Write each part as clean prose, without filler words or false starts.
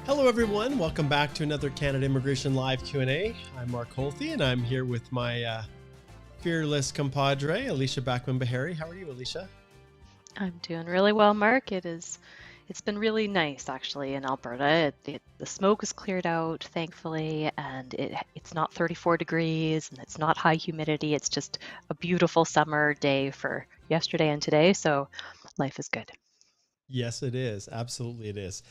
Hello everyone, welcome back to another Canada Immigration Live Q&A. I'm Mark Holthe and I'm here with my fearless compadre, Alicia Backman-Bahari. How are you, Alicia? I'm doing really well, Mark. It's been really nice actually in Alberta. The smoke is cleared out, thankfully, and it's not 34 degrees and it's not high humidity. It's just a beautiful summer day for yesterday and today, so life is good. Yes, it is. Absolutely it is.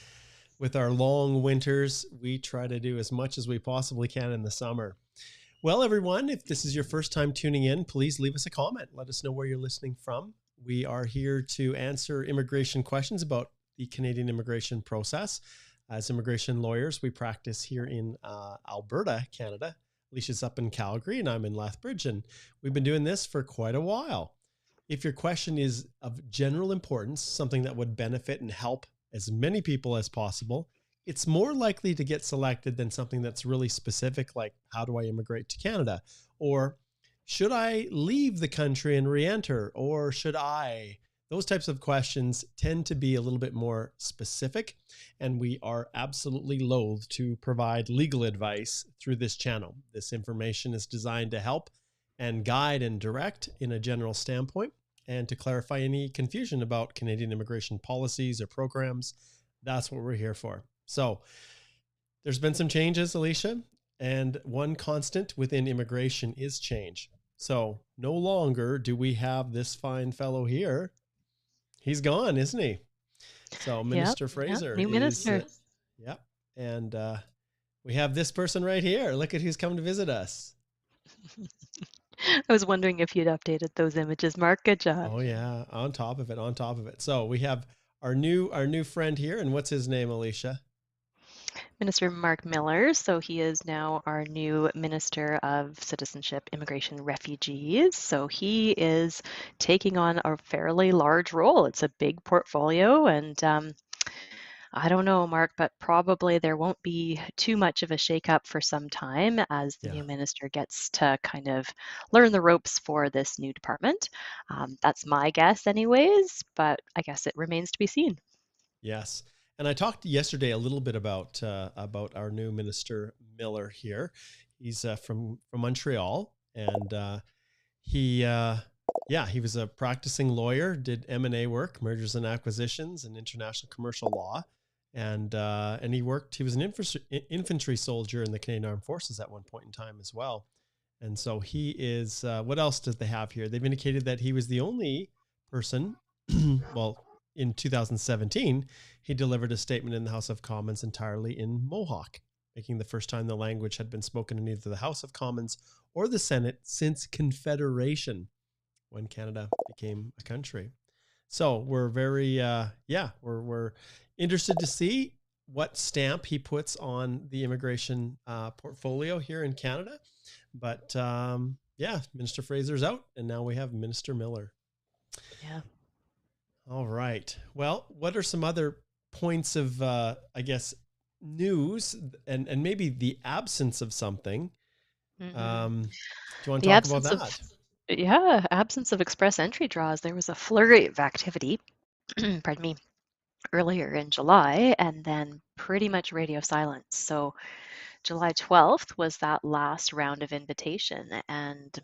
With our long winters, we try to do as much as we possibly can in the summer. Well, everyone, if this is your first time tuning in, please leave us a comment. Let us know where you're listening from. We are here to answer immigration questions about the Canadian immigration process. As immigration lawyers, we practice here in Alberta, Canada. Alicia's up in Calgary and I'm in Lethbridge, and we've been doing this for quite a while. If your question is of general importance, something that would benefit and help as many people as possible, it's more likely to get selected than something that's really specific, like how do I immigrate to Canada? Or should I leave the country and re-enter? Or should I? Those types of questions tend to be a little bit more specific, and we are absolutely loath to provide legal advice through this channel. This information is designed to help and guide and direct in a general standpoint, and to clarify any confusion about Canadian immigration policies or programs. That's what we're here for. So there's been some changes, Alicia, and one constant within immigration is change. So no longer do we have this fine fellow here. He's gone, isn't he? So Minister Fraser new minister. Yep. And we have this person right here. Look at who's come to visit us. I was wondering if you'd updated those images, Mark. Good job. Oh yeah, on top of it. So we have our new friend here, and what's his name, Alicia? Minister Mark Miller. So he is now our new Minister of Citizenship, Immigration, Refugees. So he is taking on a fairly large role. It's a big portfolio, and I don't know, Mark, but probably there won't be too much of a shakeup for some time as the new minister gets to kind of learn the ropes for this new department. That's my guess anyways, but I guess it remains to be seen. Yes. And I talked yesterday a little bit about our new Minister Miller here. He's from Montreal, and he was a practicing lawyer, did M&A work, mergers and acquisitions, and international commercial law. And he was an infantry soldier in the Canadian Armed Forces at one point in time as well. And so he is, what else does they have here? They've indicated that he was the only person, well, in 2017, he delivered a statement in the House of Commons entirely in Mohawk, making the first time the language had been spoken in either the House of Commons or the Senate since Confederation, when Canada became a country. So we're very, we're interested to see what stamp he puts on the immigration portfolio here in Canada. But Minister Fraser's out, and now we have Minister Miller. Yeah. All right. Well, what are some other points of, news and maybe the absence of something? Mm-hmm. Do you want to talk about that? Absence of express entry draws. There was a flurry of activity, pardon me, earlier in July, and then pretty much radio silence. So July 12th was that last round of invitation, and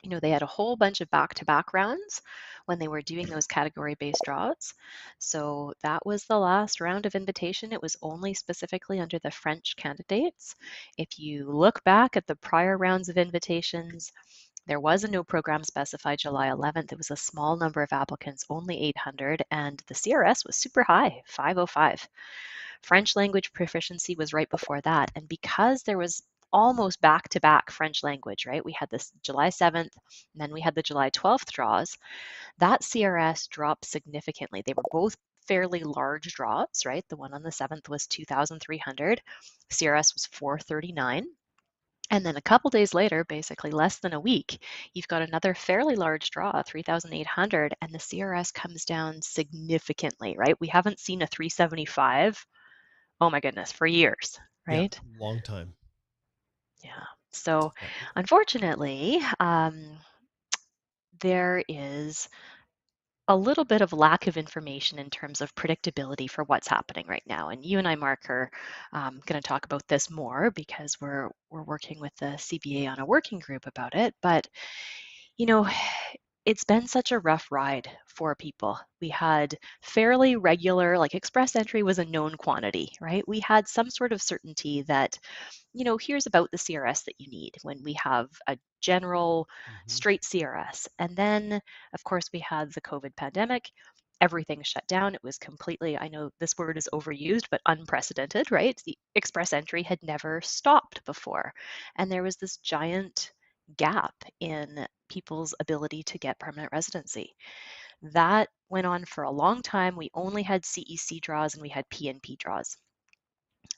they had a whole bunch of back-to-back rounds when they were doing those category-based draws. So that was the last round of invitation. It was only specifically under the French candidates. If you look back at the prior rounds of invitations, there was a no program specified July 11th. It was a small number of applicants, only 800, and the CRS was super high, 505. French language proficiency was right before that. And because there was almost back-to-back French language, right? We had this July 7th, and then we had the July 12th draws. That CRS dropped significantly. They were both fairly large draws, right? The one on the 7th was 2,300. CRS was 439. And then a couple days later, basically less than a week, you've got another fairly large draw, 3,800, and the CRS comes down significantly, right? We haven't seen a 375, oh my goodness, for years, right? Yeah, long time. Yeah. So unfortunately, there is a little bit of lack of information in terms of predictability for what's happening right now. And you and I, Mark, are going to talk about this more because we're working with the CBA on a working group about it. But you know, it's been such a rough ride for people. We had fairly regular, like express entry was a known quantity, right? We had some sort of certainty that, here's about the CRS that you need when we have a general Mm-hmm. straight CRS. And then, of course, we had the COVID pandemic. Everything shut down. It was completely, I know this word is overused, but unprecedented, right? The express entry had never stopped before. And there was this giant gap in people's ability to get permanent residency. That went on for a long time. We only had CEC draws and we had PNP draws.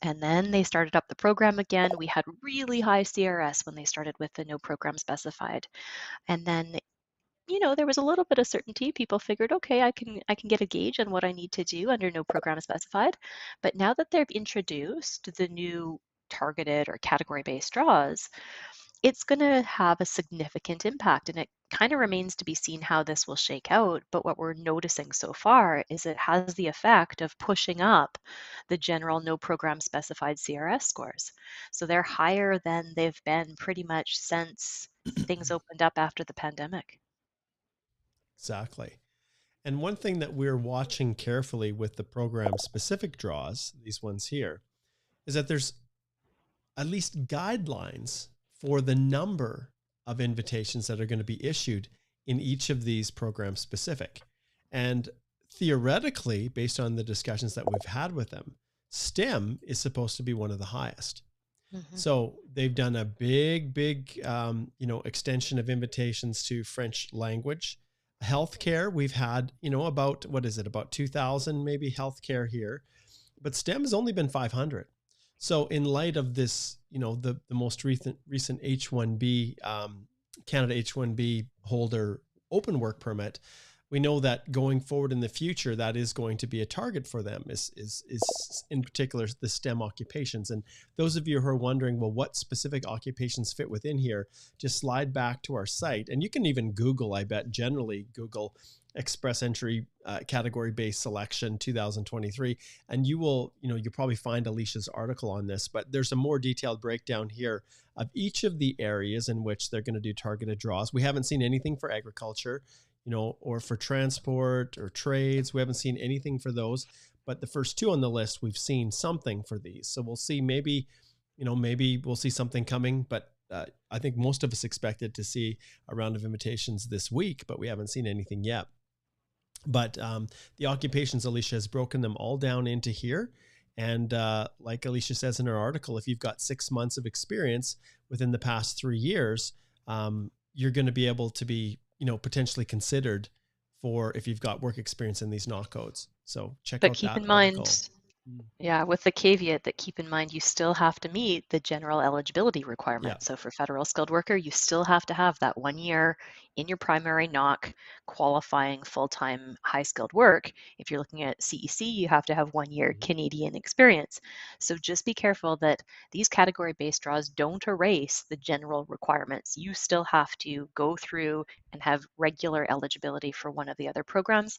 And then they started up the program again. We had really high CRS when they started with the no program specified. And then, there was a little bit of certainty. People figured, okay, I can get a gauge on what I need to do under no program specified. But now that they've introduced the new targeted or category-based draws, it's going to have a significant impact, and it kind of remains to be seen how this will shake out. But what we're noticing so far is it has the effect of pushing up the general no program specified CRS scores. So they're higher than they've been pretty much since things opened up after the pandemic. Exactly. And one thing that we're watching carefully with the program specific draws, these ones here, is that there's at least guidelines for the number of invitations that are going to be issued in each of these program specific. And theoretically, based on the discussions that we've had with them, STEM is supposed to be one of the highest. Mm-hmm. So they've done a big, extension of invitations to French language. Healthcare, we've had, about 2,000 maybe healthcare here, but STEM has only been 500. So in light of this, the most recent H-1B, Canada H-1B holder open work permit, we know that going forward in the future, that is going to be a target for them is in particular the STEM occupations. And those of you who are wondering, well, what specific occupations fit within here, just slide back to our site. And you can even Google, I bet, generally Google express entry category-based selection 2023. And you'll probably find Alicia's article on this, but there's a more detailed breakdown here of each of the areas in which they're going to do targeted draws. We haven't seen anything for agriculture, or for transport or trades. We haven't seen anything for those, but the first two on the list, we've seen something for these. So we'll see, maybe we'll see something coming, but I think most of us expected to see a round of invitations this week, but we haven't seen anything yet. But the occupations, Alicia has broken them all down into here. And like Alicia says in her article, if you've got 6 months of experience within the past 3 years, you're going to be able to be potentially considered for if you've got work experience in these NOC codes. So check out that article. But keep in mind, yeah, with the caveat that keep in mind, you still have to meet the general eligibility requirement. Yeah. So for federal skilled worker, you still have to have that 1 year in your primary NOC qualifying full-time high skilled work. If you're looking at CEC, you have to have 1 year Canadian experience. So just be careful that these category-based draws don't erase the general requirements. You still have to go through and have regular eligibility for one of the other programs.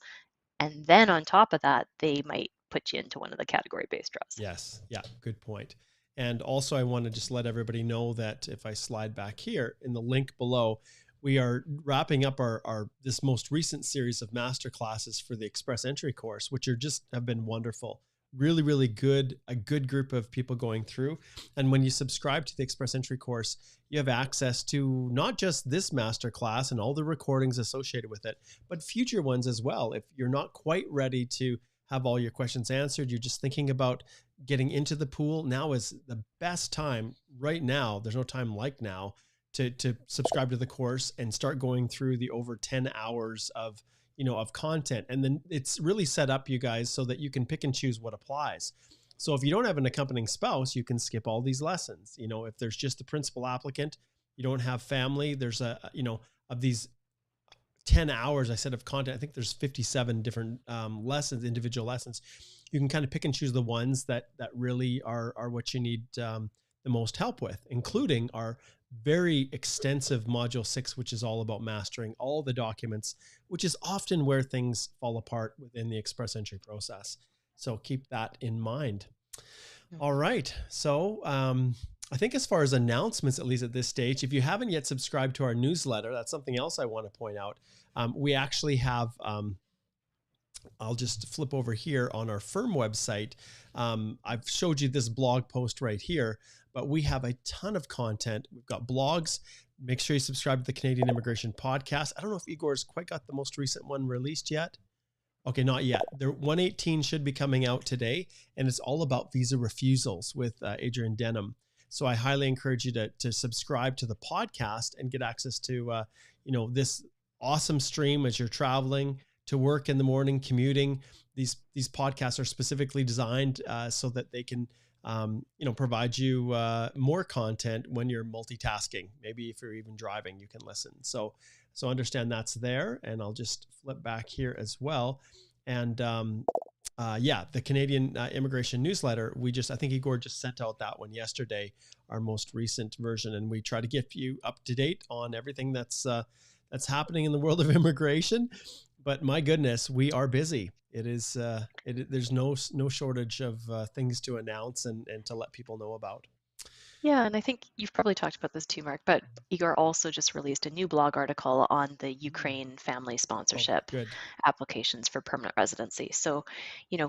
And then on top of that, they might put you into one of the category-based draws. Yes. Yeah. Good point. And also I want to just let everybody know that if I slide back here in the link below, we are wrapping up our this most recent series of master classes for the express entry course, which have been wonderful. Really, really good, a good group of people going through. And when you subscribe to the express entry course, you have access to not just this master class and all the recordings associated with it, but future ones as well. If you're not quite ready to have all your questions answered, you're just thinking about getting into the pool, now is the best time right now. There's no time like now to subscribe to the course and start going through the over 10 hours of content. And then it's really set up, you guys, so that you can pick and choose what applies. So if you don't have an accompanying spouse, you can skip all these lessons. If there's just the principal applicant, you don't have family, there's of these 10 hours, I said, of content, I think there's 57 different lessons, individual lessons. You can kind of pick and choose the ones that really are what you need the the most help with, including our very extensive Module 6, which is all about mastering all the documents, which is often where things fall apart within the express entry process. So keep that in mind. All right. So I think as far as announcements, at least at this stage, if you haven't yet subscribed to our newsletter, that's something else I want to point out. We actually have, I'll just flip over here on our firm website. I've showed you this blog post right here, but we have a ton of content. We've got blogs. Make sure you subscribe to the Canadian Immigration Podcast. I don't know if Igor's quite got the most recent one released yet. Okay, not yet. The 118 should be coming out today, and it's all about visa refusals with Adrian Denham. So I highly encourage you to subscribe to the podcast and get access to this awesome stream as you're traveling to work in the morning, commuting. These podcasts are specifically designed so that they can provide you more content when you're multitasking. Maybe if you're even driving, you can listen. So understand that's there. And I'll just flip back here as well. And the Canadian Immigration Newsletter, I think Igor just sent out that one yesterday, our most recent version. And we try to get you up to date on everything that's happening in the world of immigration. But my goodness, we are busy. It is, there's no shortage of things to announce and to let people know about. Yeah, and I think you've probably talked about this too, Mark, but Igor also just released a new blog article on the Ukraine family sponsorship applications for permanent residency. So,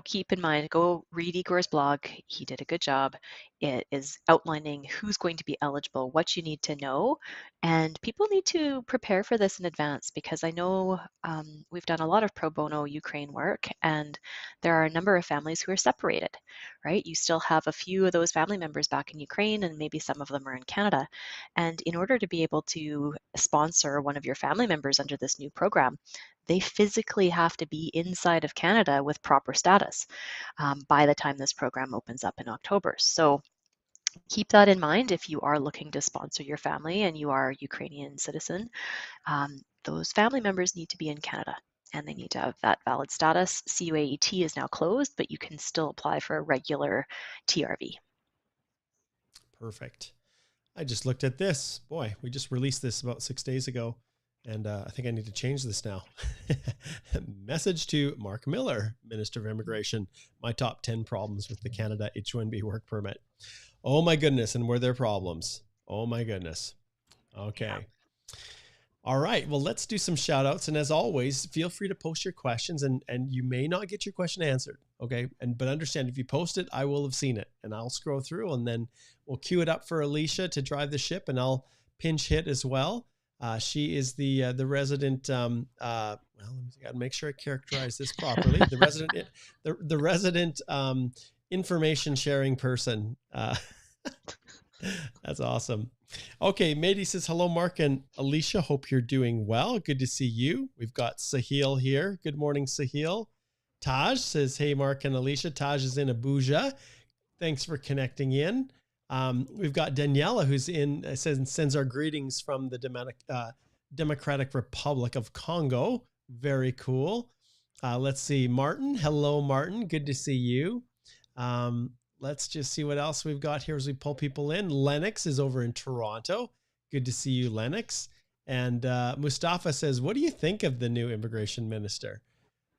keep in mind, go read Igor's blog. He did a good job. It is outlining who's going to be eligible, what you need to know, and people need to prepare for this in advance because I know we've done a lot of pro bono Ukraine work, and there are a number of families who are separated, right? You still have a few of those family members back in Ukraine, and maybe some of them are in Canada. And in order to be able to sponsor one of your family members under this new program, they physically have to be inside of Canada with proper status by the time this program opens up in October. So keep that in mind if you are looking to sponsor your family and you are a Ukrainian citizen. Those family members need to be in Canada and they need to have that valid status. CUAET is now closed, but you can still apply for a regular TRV. Perfect. I just looked at this. Boy, we just released this about 6 days ago. And I think I need to change this now. Message to Mark Miller, Minister of Immigration. My top 10 problems with the Canada H-1B work permit. Oh my goodness. And were there problems? Oh my goodness. Okay. Yeah. All right. Well, let's do some shout outs. And as always, feel free to post your questions and you may not get your question answered. Okay. But understand if you post it, I will have seen it and I'll scroll through and then we'll queue it up for Alicia to drive the ship and I'll pinch hit as well. She is the resident. Well, I got to make sure I characterize this properly. The resident information sharing person. That's awesome. Okay, Mady says hello, Mark and Alicia. Hope you're doing well. Good to see you. We've got Sahil here. Good morning, Sahil. Taj says, hey, Mark and Alicia. Taj is in Abuja. Thanks for connecting in. We've got Daniela who's sends our greetings from the Democratic Republic of Congo. Very cool. Let's see. Martin. Hello, Martin. Good to see you. Let's just see what else we've got here as we pull people in. Lennox is over in Toronto. Good to see you, Lennox. And Mustafa says, what do you think of the new immigration minister?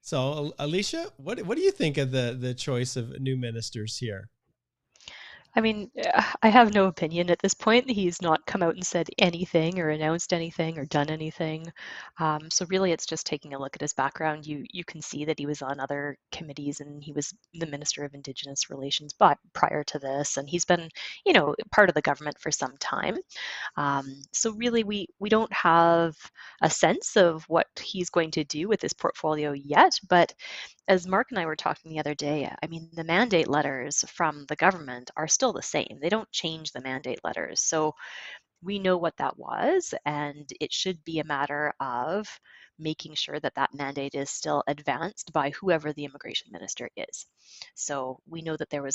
So, Alicia, what do you think of the choice of new ministers here? I mean, I have no opinion at this point. He's not come out and said anything or announced anything or done anything. So really, it's just taking a look at his background. You can see that he was on other committees and he was the Minister of Indigenous Relations, but prior to this, and he's been, part of the government for some time. So really, we don't have a sense of what he's going to do with his portfolio yet, but as Mark and I were talking the other day, I mean, the mandate letters from the government are still the same. They don't change the mandate letters. So we know what that was, and it should be a matter of making sure that that mandate is still advanced by whoever the immigration minister is. So we know that there were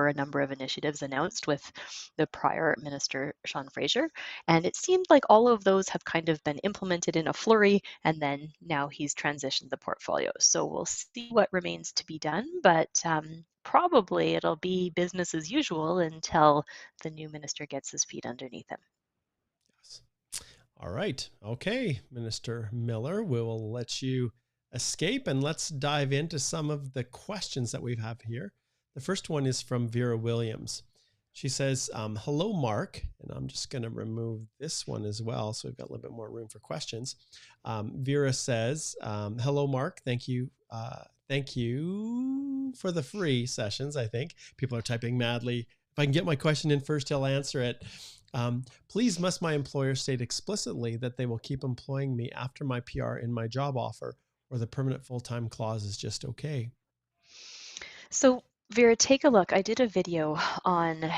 a number of initiatives announced with the prior minister, Sean Fraser, and it seemed like all of those have kind of been implemented in a flurry, and then now he's transitioned the portfolio. So we'll see what remains to be done, but probably it'll be business as usual until the new minister gets his feet underneath him. Yes. All right. Okay, Minister Miller, we will let you escape and let's dive into some of the questions that we have here. The first one is from Vera Williams. She says, hello, Mark. And I'm just going to remove this one as well, so we've got a little bit more room for questions. Vera says, hello, Mark. Thank you. Thank you for the free sessions, I think. People are typing madly. If I can get my question in first, I'll answer it. Please must my employer state explicitly that they will keep employing me after my PR in my job offer, or the permanent full-time clause is just okay? So Vera, take a look. I did a video on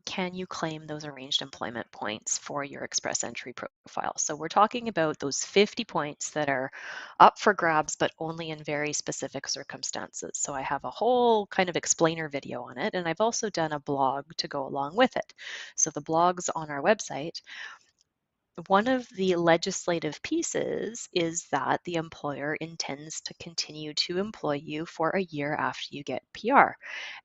can you claim those arranged employment points for your express entry profile. So we're talking about those 50 points that are up for grabs, but only in very specific circumstances. So I have a whole kind of explainer video on it, and I've also done a blog to go along with it. So the blog's on our website. One of the legislative pieces is that the employer intends to continue to employ you for a year after you get PR.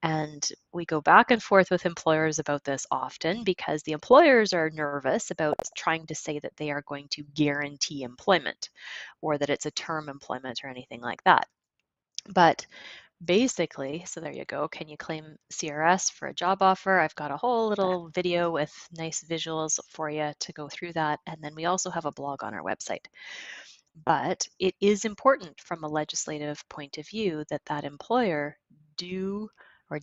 And we go back and forth with employers about this often because the employers are nervous about trying to say that they are going to guarantee employment or that it's a term employment or anything like that. But basically, so there you go. Can you claim CRS for a job offer? I've got a whole little video with nice visuals for you to go through that. And then we also have a blog on our website. But it is important from a legislative point of view that that employer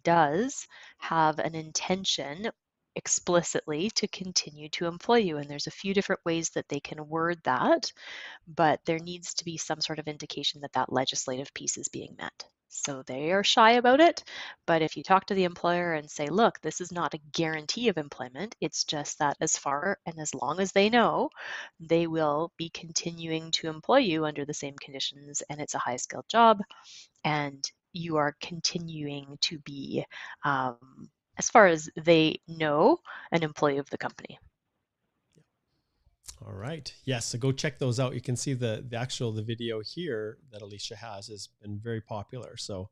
does have an intention explicitly to continue to employ you. And there's a few different ways that they can word that, but there needs to be some sort of indication that that legislative piece is being met. So they are shy about it, but if you talk to the employer and say, look, this is not a guarantee of employment, it's just that as far and as long as they know, they will be continuing to employ you under the same conditions, and it's a high skilled job, and you are continuing to be, as far as they know, an employee of the company. All right. Yes. So go check those out. You can see the video here that Alicia has been very popular. So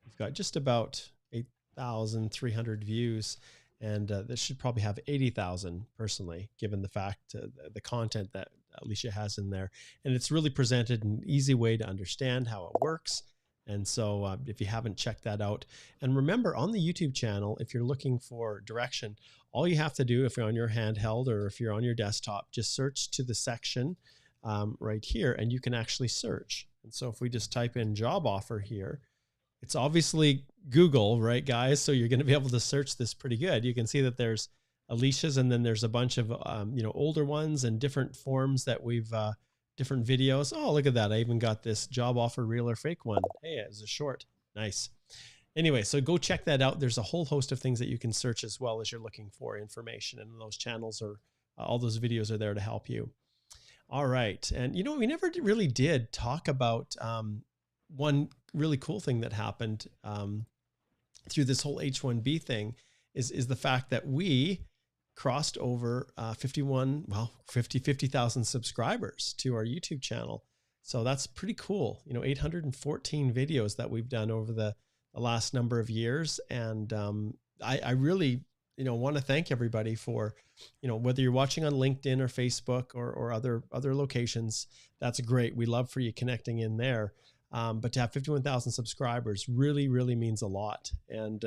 we've got just about 8,300 views, and this should probably have 80,000 personally, given the fact the content that Alicia has in there. And it's really presented in an easy way to understand how it works. And so if you haven't checked that out, and remember on the YouTube channel, if you're looking for direction, all you have to do if you're on your handheld or if you're on your desktop, just search to the section right here, and you can actually search. And so if we just type in job offer here, it's obviously Google, right, guys? So you're going to be able to search this pretty good. You can see that there's Alicia's, and then there's a bunch of older ones and different forms that we've different videos. Oh, look at that. I even got this job offer real or fake one. Hey, it's a short. Nice. Anyway, so go check that out. There's a whole host of things that you can search as well as you're looking for information, and those channels are, all those videos are there to help you. All right. And we never really did talk about one really cool thing that happened through this whole H-1B thing is the fact that we crossed over 50,000 subscribers to our YouTube channel. So that's pretty cool. 814 videos that we've done over the last number of years. And I really, want to thank everybody for, whether you're watching on LinkedIn or Facebook or other locations, that's great. We love for you connecting in there. But to have 51,000 subscribers really, really means a lot. And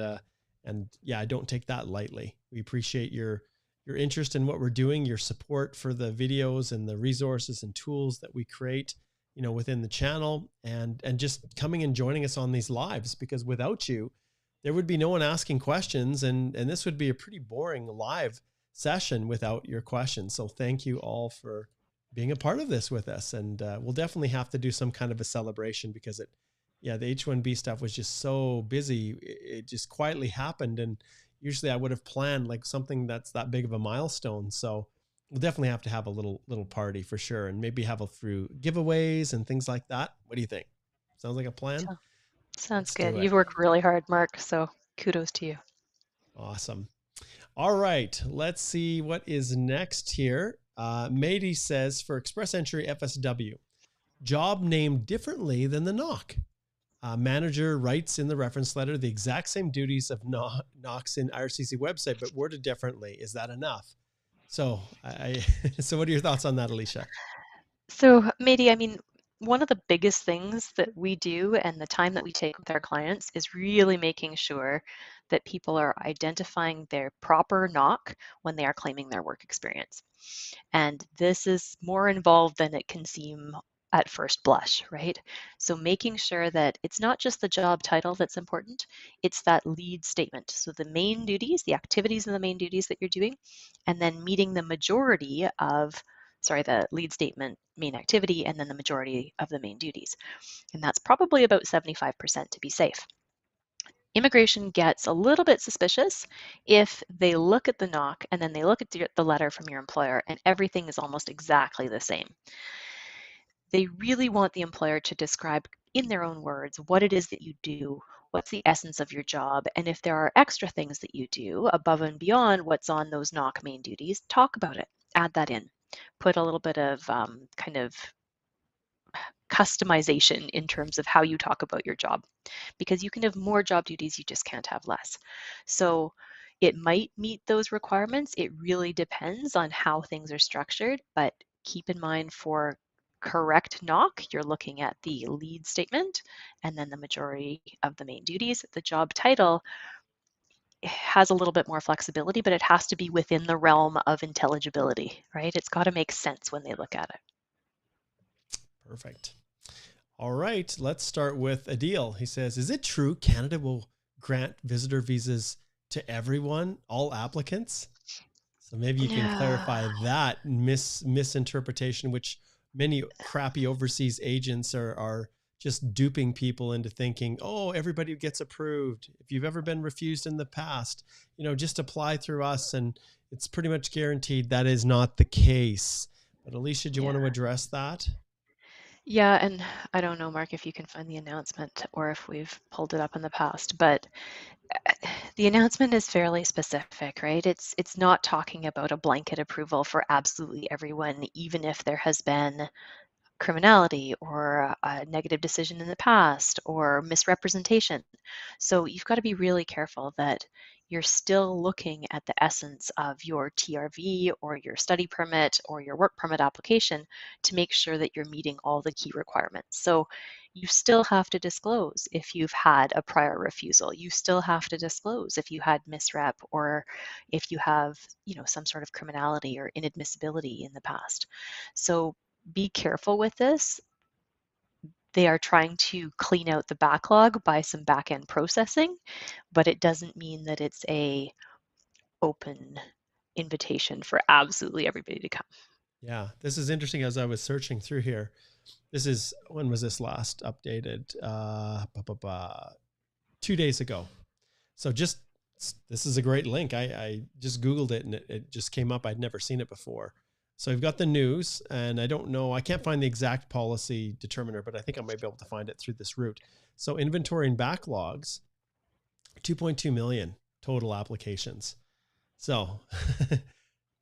yeah, I don't take that lightly. We appreciate your interest in what we're doing, your support for the videos and the resources and tools that we create, within the channel, and just coming and joining us on these lives, because without you, there would be no one asking questions. And this would be a pretty boring live session without your questions. So thank you all for being a part of this with us. And we'll definitely have to do some kind of a celebration, because the H-1B stuff was just so busy. It just quietly happened. And usually I would have planned like something that's that big of a milestone. So we'll definitely have to have a little party for sure, and maybe have a few giveaways and things like that. What do you think? Sounds like a plan? Sounds good. You've worked really hard, Mark, so kudos to you. Awesome. All right, let's see what is next here. Mady says, for express entry FSW, job named differently than the NOC. Manager writes in the reference letter the exact same duties of NOCs in IRCC website, but worded differently. Is that enough? So so what are your thoughts on that, Alicia? So, Mady, I mean, one of the biggest things that we do and the time that we take with our clients is really making sure that people are identifying their proper NOC when they are claiming their work experience. And this is more involved than it can seem at first blush, right? So making sure that it's not just the job title that's important, it's that lead statement. So the main duties, the activities and the main duties that you're doing, and then meeting the majority of, sorry, the lead statement, main activity, and then the majority of the main duties. And that's probably about 75% to be safe. Immigration gets a little bit suspicious if they look at the NOC and then they look at the letter from your employer and everything is almost exactly the same. They really want the employer to describe in their own words what it is that you do, what's the essence of your job, and if there are extra things that you do above and beyond what's on those NOC main duties, talk about it, add that in. Put a little bit of kind of customization in terms of how you talk about your job, because you can have more job duties, you just can't have less. So it might meet those requirements. It really depends on how things are structured, but keep in mind for correct NOC, you're looking at the lead statement and then the majority of the main duties. The job title has a little bit more flexibility, but it has to be within the realm of intelligibility, right? It's got to make sense when they look at it. Perfect. All right, let's start with Adil. He says, is it true Canada will grant visitor visas to everyone, all applicants? So maybe you can clarify that misinterpretation, which many crappy overseas agents are just duping people into thinking, oh, everybody gets approved. If you've ever been refused in the past, just apply through us and it's pretty much guaranteed. That is not the case. But Alicia, do you want to address that? Yeah, and I don't know, Mark, if you can find the announcement or if we've pulled it up in the past, but the announcement is fairly specific, right? It's not talking about a blanket approval for absolutely everyone, even if there has been criminality or a negative decision in the past or misrepresentation. So you've got to be really careful that you're still looking at the essence of your TRV or your study permit or your work permit application to make sure that you're meeting all the key requirements. So you still have to disclose if you've had a prior refusal. You still have to disclose if you had misrep or if you have, some sort of criminality or inadmissibility in the past. So be careful with this. They are trying to clean out the backlog by some back-end processing, but it doesn't mean that it's a open invitation for absolutely everybody to come. Yeah, this is interesting. As I was searching through here, when was this last updated? 2 days ago. So this is a great link. I just Googled it and it just came up. I'd never seen it before. So I've got the news and I don't know, I can't find the exact policy determiner, but I think I might be able to find it through this route. So inventory and backlogs, 2.2 million total applications. So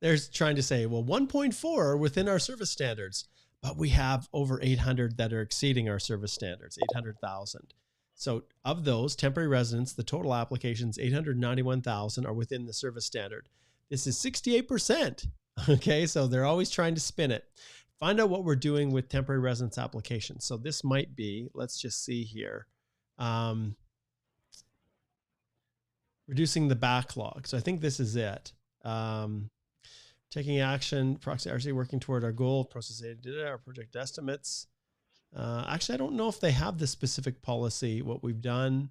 they're trying to say, well, 1.4 are within our service standards, but we have over 800 that are exceeding our service standards, 800,000. So of those temporary residents, the total applications, 891,000 are within the service standard. This is 68%. Okay, so they're always trying to spin it. Find out what we're doing with temporary residence applications. So this might be, let's just see here, reducing the backlog. So I think this is it. Taking action, proxy working toward our goal, process our project estimates. Actually, I don't know if they have this specific policy, what we've done.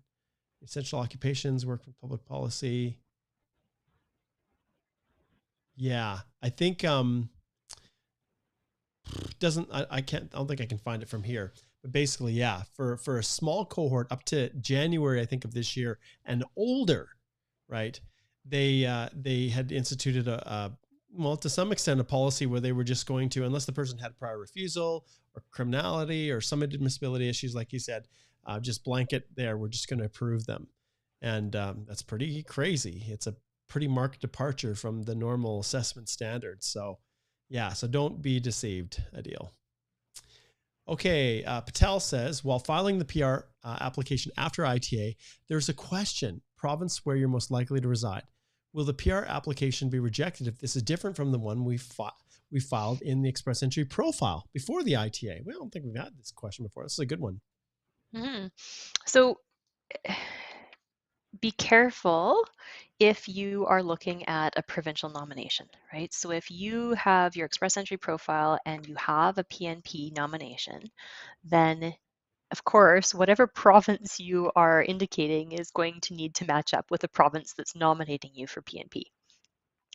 Essential occupations, work for public policy. Yeah, I think I don't think I can find it from here. But basically, yeah, for a small cohort up to January, I think, of this year and older, right? They had instituted well, to some extent, a policy where they were just going to, unless the person had prior refusal or criminality or some admissibility issues, like you said, just blanket there. We're just going to approve them. And that's pretty crazy. It's a pretty marked departure from the normal assessment standards. So yeah, so don't be deceived, Adil. Okay, Patel says, while filing the PR application after ITA, there's a question, province where you're most likely to reside. Will the PR application be rejected if this is different from the one we filed in the express entry profile before the ITA? We don't think we've had this question before. This is a good one. Mm-hmm. So be careful if you are looking at a provincial nomination, right? So if you have your express entry profile and you have a PNP nomination, then of course, whatever province you are indicating is going to need to match up with a province that's nominating you for PNP.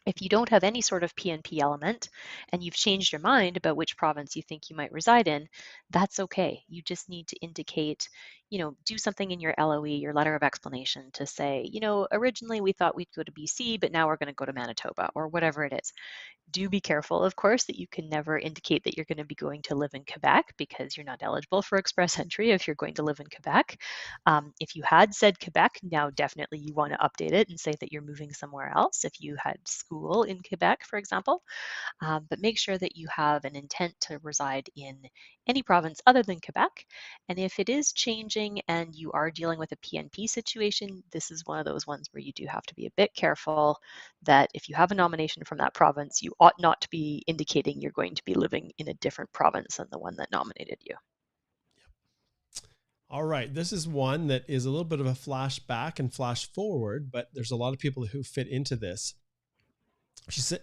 If you don't have any sort of PNP element and you've changed your mind about which province you think you might reside in, that's okay. You just need to indicate, do something in your LOE, your letter of explanation to say, originally we thought we'd go to BC, but now we're going to go to Manitoba or whatever it is. Do be careful, of course, that you can never indicate that you're going to be going to live in Quebec because you're not eligible for express entry if you're going to live in Quebec. If you had said Quebec, now definitely you want to update it and say that you're moving somewhere else. If you had school in Quebec, for example, but make sure that you have an intent to reside in any province other than Quebec. And if it is changing and you are dealing with a PNP situation, this is one of those ones where you do have to be a bit careful that if you have a nomination from that province, you ought not to be indicating you're going to be living in a different province than the one that nominated you. All right, this is one that is a little bit of a flashback and flash forward, but there's a lot of people who fit into this.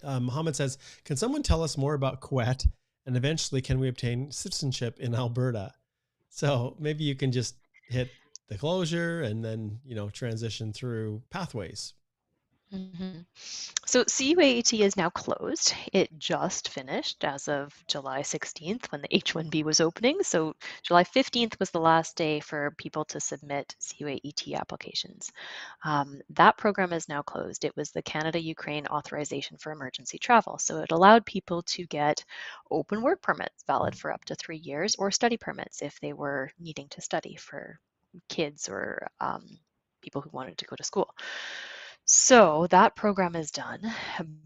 Mohammed says, can someone tell us more about Quet and eventually can we obtain citizenship in Alberta? So maybe you can just hit the closure and then, transition through pathways. Mm-hmm. So CUAT is now closed. It just finished as of July 16th when the H-1B was opening. So July 15th was the last day for people to submit CUAT applications. That program is now closed. It was the Canada-Ukraine Authorization for Emergency Travel. So it allowed people to get open work permits valid for up to 3 years or study permits if they were needing to study for kids or people who wanted to go to school. So that program is done,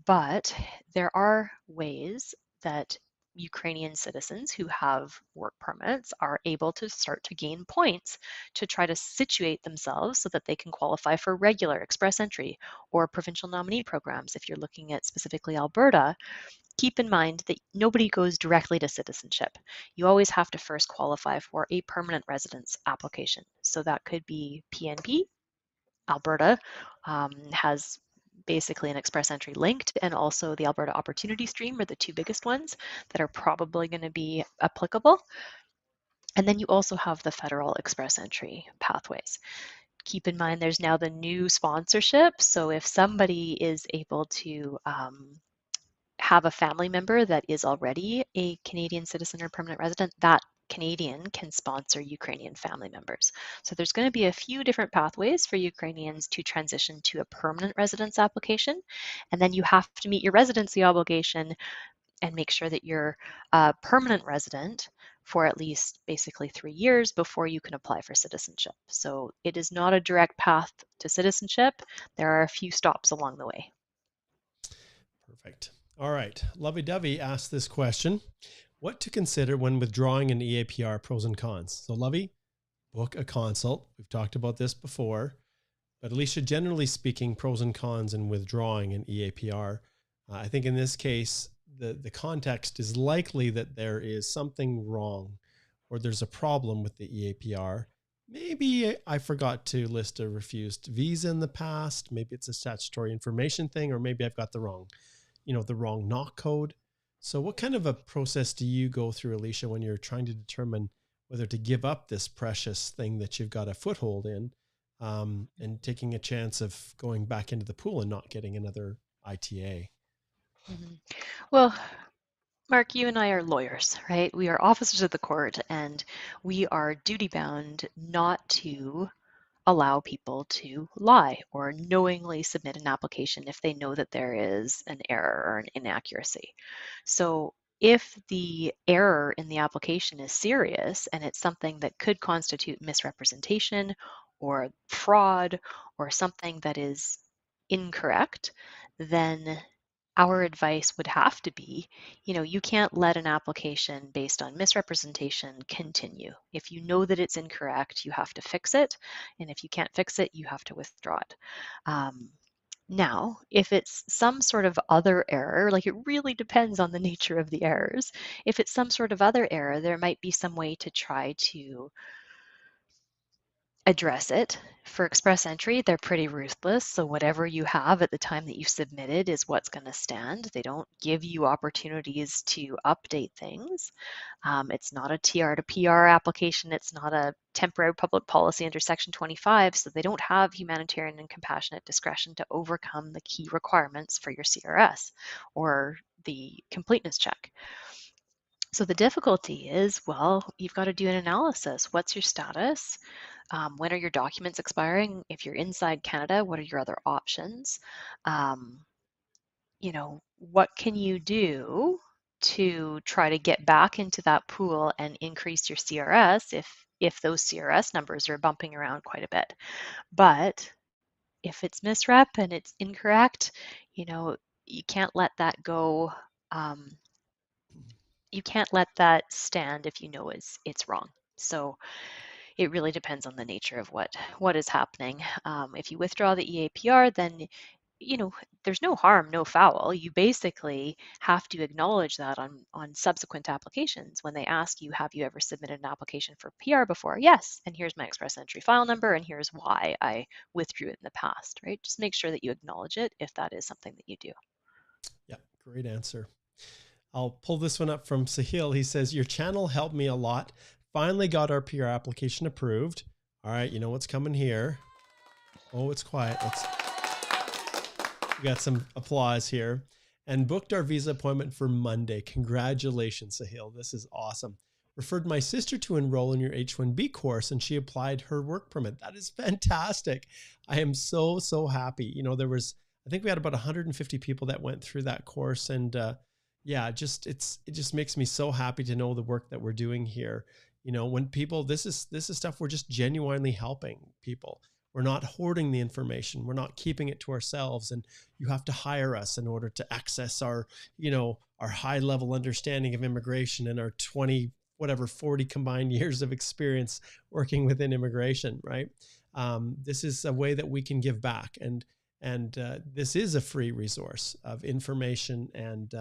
but there are ways that Ukrainian citizens who have work permits are able to start to gain points to try to situate themselves so that they can qualify for regular express entry or provincial nominee programs. If you're looking at specifically Alberta, keep in mind that nobody goes directly to citizenship. You always have to first qualify for a permanent residence application. So that could be PNP. Alberta has basically an express entry linked, and also the Alberta Opportunity Stream are the two biggest ones that are probably going to be applicable. And then you also have the federal express entry pathways. Keep in mind there's now the new sponsorship. So if somebody is able to have a family member that is already a Canadian citizen or permanent resident, that Canadian can sponsor Ukrainian family members. So there's going to be a few different pathways for Ukrainians to transition to a permanent residence application. And then you have to meet your residency obligation and make sure that you're a permanent resident for at least basically 3 years before you can apply for citizenship. So it is not a direct path to citizenship. There are a few stops along the way. Perfect. All right. Lovey Dovey asked this question. What to consider when withdrawing an EAPR, pros and cons? So Lovey, book a consult. We've talked about this before, but Alicia, generally speaking, pros and cons in withdrawing an EAPR. I think in this case, the context is likely that there is something wrong or there's a problem with the EAPR. Maybe I forgot to list a refused visa in the past. Maybe it's a statutory information thing, or maybe I've got the wrong NOC code. So what kind of a process do you go through, Alicia, when you're trying to determine whether to give up this precious thing that you've got a foothold in and taking a chance of going back into the pool and not getting another ITA? Mm-hmm. Well, Mark, you and I are lawyers, right? We are officers of the court, and we are duty bound not to allow people to lie or knowingly submit an application if they know that there is an error or an inaccuracy. So if the error in the application is serious and it's something that could constitute misrepresentation or fraud or something that is incorrect, then our advice would have to be, you can't let an application based on misrepresentation continue. If you know that it's incorrect, you have to fix it. And if you can't fix it, you have to withdraw it. Now, if it's some sort of other error, like it really depends on the nature of the errors. If it's some sort of other error, there might be some way to try to address it. For express entry, they're pretty ruthless. So whatever you have at the time that you submitted is what's going to stand. They don't give you opportunities to update things. It's not a TR to PR application. It's not a temporary public policy under Section 25. So they don't have humanitarian and compassionate discretion to overcome the key requirements for your CRS or the completeness check. So the difficulty is, well, you've got to do an analysis. What's your status? When are your documents expiring? If you're inside Canada, what are your other options? What can you do to try to get back into that pool and increase your CRS if those CRS numbers are bumping around quite a bit? But if it's misrep and it's incorrect, you can't let that go. You can't let that stand if you know it's wrong. So it really depends on the nature of what is happening. If you withdraw the EAPR, then there's no harm, no foul. You basically have to acknowledge that on subsequent applications. When they ask you, have you ever submitted an application for PR before? Yes, and here's my express entry file number, and here's why I withdrew it in the past, right? Just make sure that you acknowledge it if that is something that you do. Yeah, great answer. I'll pull this one up from Sahil. He says, your channel helped me a lot. Finally got our PR application approved. All right, you know what's coming here. Oh, it's quiet. We got some applause here. And booked our visa appointment for Monday. Congratulations, Sahil. This is awesome. Referred my sister to enroll in your H-1B course, and she applied her work permit. That is fantastic. I am so, so happy. I think we had about 150 people that went through that course. And yeah, it just makes me so happy to know the work that we're doing here. When people, this is stuff we're just genuinely helping people. We're not hoarding the information. We're not keeping it to ourselves. And you have to hire us in order to access our high level understanding of immigration and our 40 combined years of experience working within immigration, right? This is a way that we can give back. And this is a free resource of information and,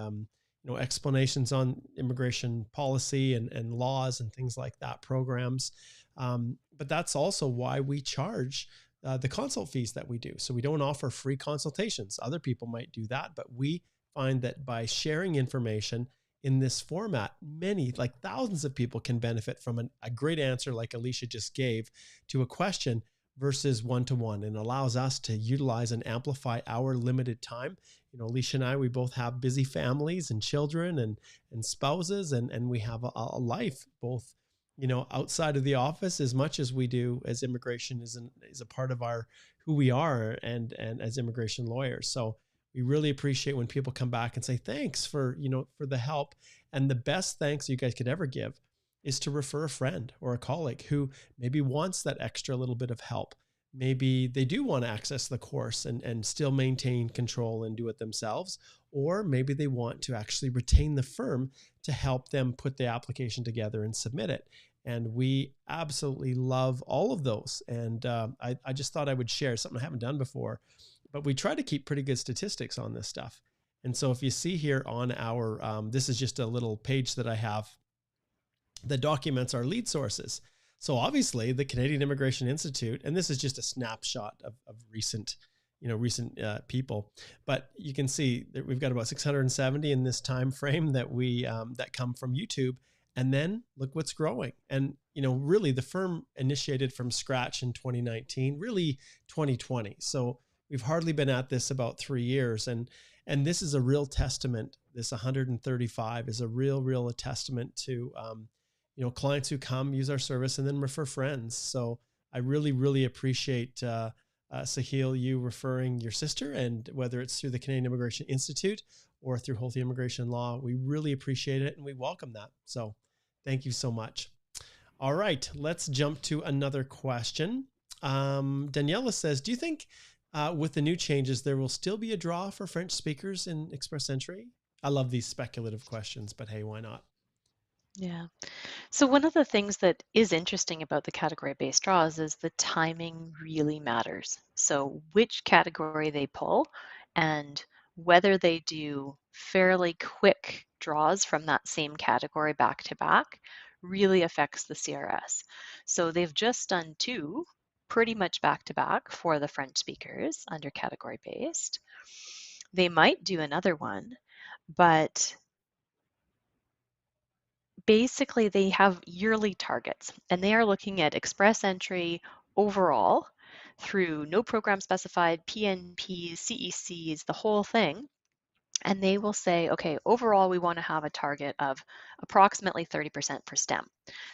explanations on immigration policy and laws and things like that, programs. But that's also why we charge the consult fees that we do. So we don't offer free consultations. Other people might do that, but we find that by sharing information in this format, thousands of people can benefit from a great answer like Alicia just gave to a question versus one-to-one, and allows us to utilize and amplify our limited time. Alicia and I, we both have busy families and children and spouses, and we have a life both, outside of the office as much as we do as immigration is a part of who we are and as immigration lawyers. So we really appreciate when people come back and say, thanks for the help. And the best thanks you guys could ever give is to refer a friend or a colleague who maybe wants that extra little bit of help. Maybe they do want to access the course and still maintain control and do it themselves. Or maybe they want to actually retain the firm to help them put the application together and submit it. And we absolutely love all of those. And I just thought I would share something I haven't done before, but we try to keep pretty good statistics on this stuff. And so if you see here on our, this is just a little page that I have that documents our lead sources. So obviously the Canadian Immigration Institute, and this is just a snapshot of recent people, but you can see that we've got about 670 in this time frame that that come from YouTube. And then look what's growing. And, really the firm initiated from scratch in 2019, really 2020. So we've hardly been at this about 3 years. And this is a real testament. This 135 is a real testament to, clients who come use our service and then refer friends. So I really appreciate Sahil, you referring your sister, and whether it's through the Canadian Immigration Institute or through Holthe Immigration Law, we really appreciate it and we welcome that. So thank you so much. All right, let's jump to another question. Daniela says, do you think With the new changes, there will still be a draw for French speakers in express entry. I love these speculative questions, but hey, why not? Yeah. So one of the things that is interesting about the category-based draws is the timing really matters. So which category they pull and whether they do fairly quick draws from that same category back to back really affects the CRS. So they've just done two pretty much back to back for the French speakers under category-based. They might do another one, but basically they have yearly targets and they are looking at express entry overall through no program specified, PNPs, CECs, the whole thing. And they will say, okay, overall, we want to have a target of approximately 30% for STEM.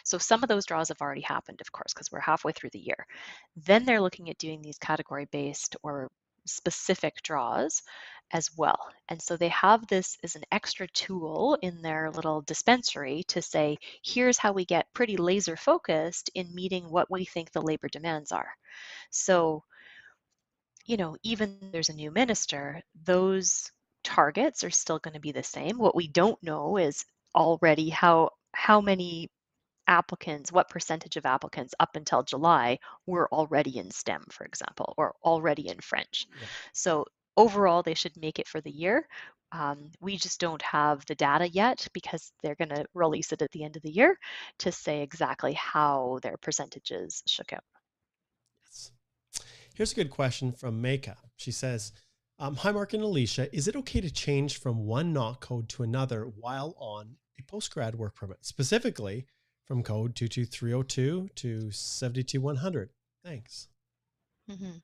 So some of those draws have already happened, of course, because we're halfway through the year. Then they're looking at doing these category-based or specific draws as well. And so they have this as an extra tool in their little dispensary to say, here's how we get pretty laser focused in meeting what we think the labor demands are. So, even there's a new minister, those targets are still going to be the same. What we don't know is already how many applicants, what percentage of applicants up until July were already in STEM, for example, or already in French. Yeah. So overall, they should make it for the year. We just don't have the data yet because they're going to release it at the end of the year to say exactly how their percentages shook out. Yes. Here's a good question from Meka. She says, hi, Mark and Alicia. Is it okay to change from one NOC code to another while on a postgrad work permit, specifically from code 22302 to 72100? Thanks. Mm-hmm.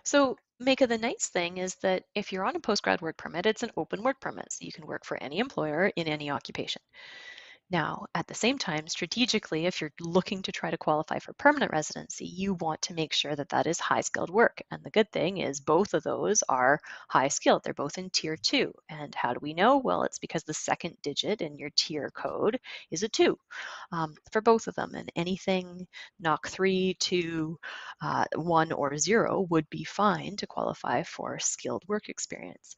So, Mika, the nice thing is that if you're on a postgrad work permit, it's an open work permit. So you can work for any employer in any occupation. Now, at the same time, strategically, if you're looking to try to qualify for permanent residency, you want to make sure that that is high skilled work. And the good thing is both of those are high skilled. They're both in tier 2. And how do we know? Well, it's because the second digit in your tier code is a 2 for both of them. And anything NOC 3, 2, 1, or 0 would be fine to qualify for skilled work experience.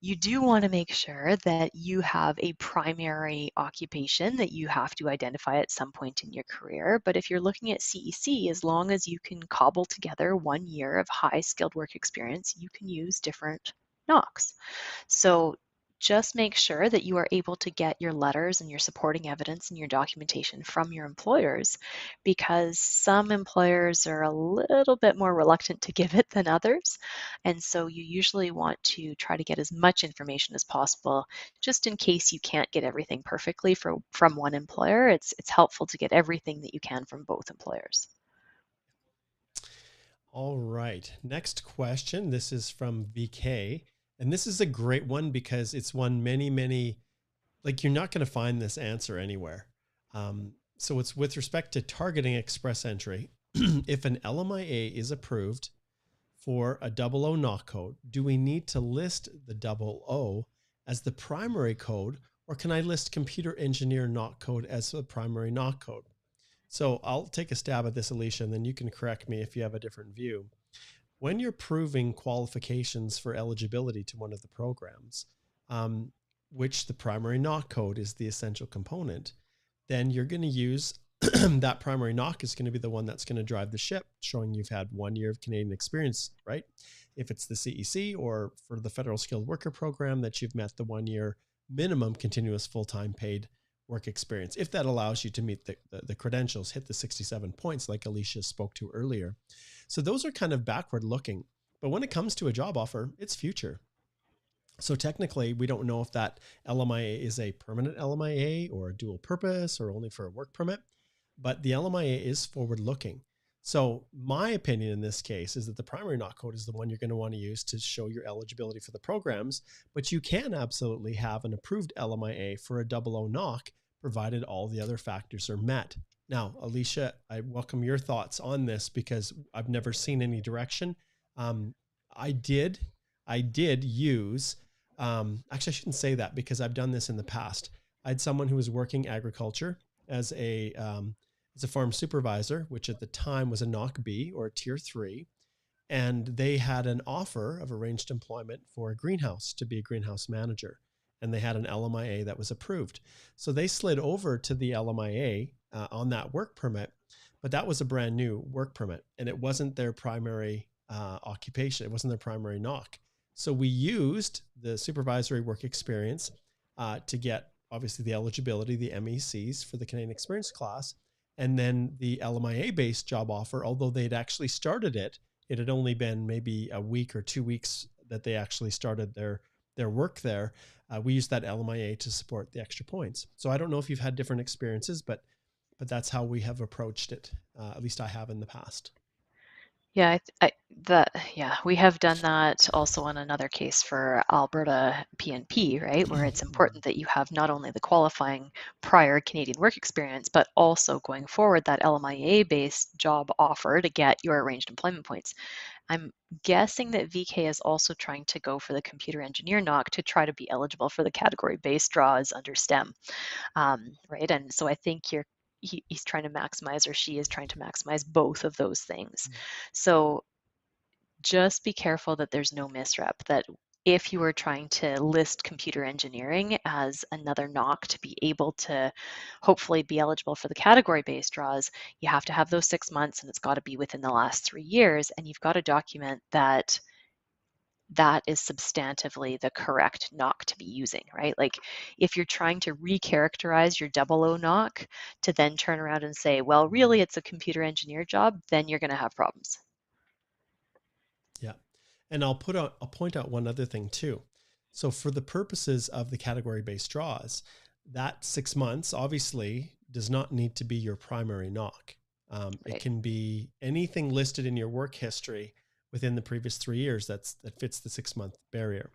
You do want to make sure that you have a primary occupation that you have to identify at some point in your career. But if you're looking at CEC, as long as you can cobble together 1 year of high skilled work experience, you can use different NOCs. So just make sure that you are able to get your letters and your supporting evidence and your documentation from your employers, because some employers are a little bit more reluctant to give it than others. And so you usually want to try to get as much information as possible, just in case you can't get everything perfectly from one employer. It's helpful to get everything that you can from both employers. All right. Next question. This is from VK. And this is a great one because it's one many, like you're not going to find this answer anywhere. So it's with respect to targeting express entry. If an LMIA is approved for a 00 NOC code, do we need to list the 00 as the primary code, or can I list computer engineer NOC code as a primary NOC code? So I'll take a stab at this, Alicia, and then you can correct me if you have a different view. When you're proving qualifications for eligibility to one of the programs, which the primary NOC code is the essential component, then you're going to use that primary NOC is going to be the one that's going to drive the ship, showing you've had 1 year of Canadian experience, right? If it's the CEC or for the Federal Skilled Worker Program, that you've met the 1 year minimum continuous full-time paid work experience, if that allows you to meet the credentials, hit the 67 points like Alicia spoke to earlier. So those are kind of backward looking. But when it comes to a job offer, it's future. So technically, we don't know if that LMIA is a permanent LMIA or a dual purpose or only for a work permit, but the LMIA is forward looking. So my opinion in this case is that the primary NOC code is the one you're going to want to use to show your eligibility for the programs, but you can absolutely have an approved LMIA for a 00 NOC, provided all the other factors are met. Now, Alicia, I welcome your thoughts on this because I've never seen any direction. I did use, actually I shouldn't say that because I've done this in the past. I had someone who was working agriculture as a farm supervisor, which at the time was a NOC B or a tier 3. and they had an offer of arranged employment for a greenhouse to be a greenhouse manager. And they had an LMIA that was approved. So they slid over to the LMIA on that work permit, but that was a brand new work permit and it wasn't their primary occupation. It wasn't their primary NOC. So we used the supervisory work experience to get obviously the eligibility, the MECs for the Canadian Experience class, and then the LMIA-based job offer, although they'd actually started it, it had only been maybe a week or 2 weeks that they actually started their work there. We used that LMIA to support the extra points. So I don't know if you've had different experiences, but that's how we have approached it. At least I have in the past. Yeah, we have done that also on another case for Alberta PNP, right? Where it's important that you have not only the qualifying prior Canadian work experience, but also going forward that LMIA-based job offer to get your arranged employment points. I'm guessing that VK is also trying to go for the computer engineer NOC to try to be eligible for the category-based draws under STEM, right? And so I think he's trying to maximize, or she is trying to maximize both of those things. So just be careful that there's no misrep, that if you are trying to list computer engineering as another NOC to be able to hopefully be eligible for the category-based draws, you have to have those 6 months and it's got to be within the last 3 years, and you've got to document that that is substantively the correct NOC to be using, right? Like if you're trying to recharacterize your 00 NOC to then turn around and say, well, really it's a computer engineer job, then you're going to have problems. Yeah. And I'll point out one other thing too. So for the purposes of the category-based draws, that 6 months obviously does not need to be your primary NOC. Right. It can be anything listed in your work history within the previous 3 years that fits the 6 month barrier.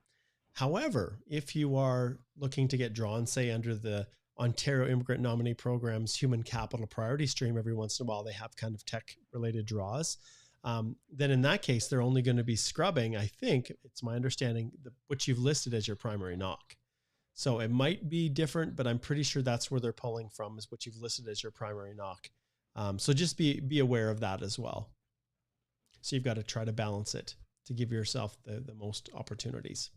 However, if you are looking to get drawn, say under the Ontario Immigrant Nominee Program's Human Capital Priority Stream, every once in a while they have kind of tech related draws. Then in that case, they're only going to be scrubbing, I think, it's my understanding, what you've listed as your primary NOC. So it might be different, but I'm pretty sure that's where they're pulling from, is what you've listed as your primary NOC. So just be aware of that as well. So you've got to try to balance it to give yourself the most opportunities.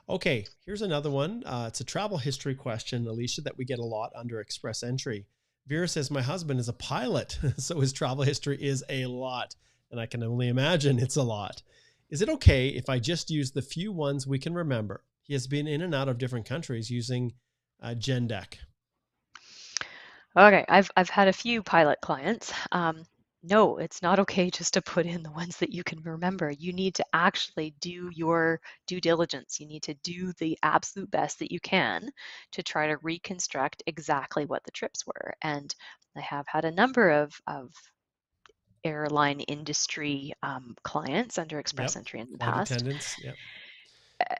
Okay, here's another one. It's a travel history question, Alicia, that we get a lot under Express Entry. Vera says, my husband is a pilot, so his travel history is a lot, and I can only imagine it's a lot. Is it okay if I just use the few ones we can remember? He has been in and out of different countries using Gendeck. Okay, I've had a few pilot clients. No, it's not okay just to put in the ones that you can remember. You need to actually do your due diligence. You need to do the absolute best that you can to try to reconstruct exactly what the trips were. And I have had a number of airline industry clients under Express Entry in the flight past. Attendants, yep.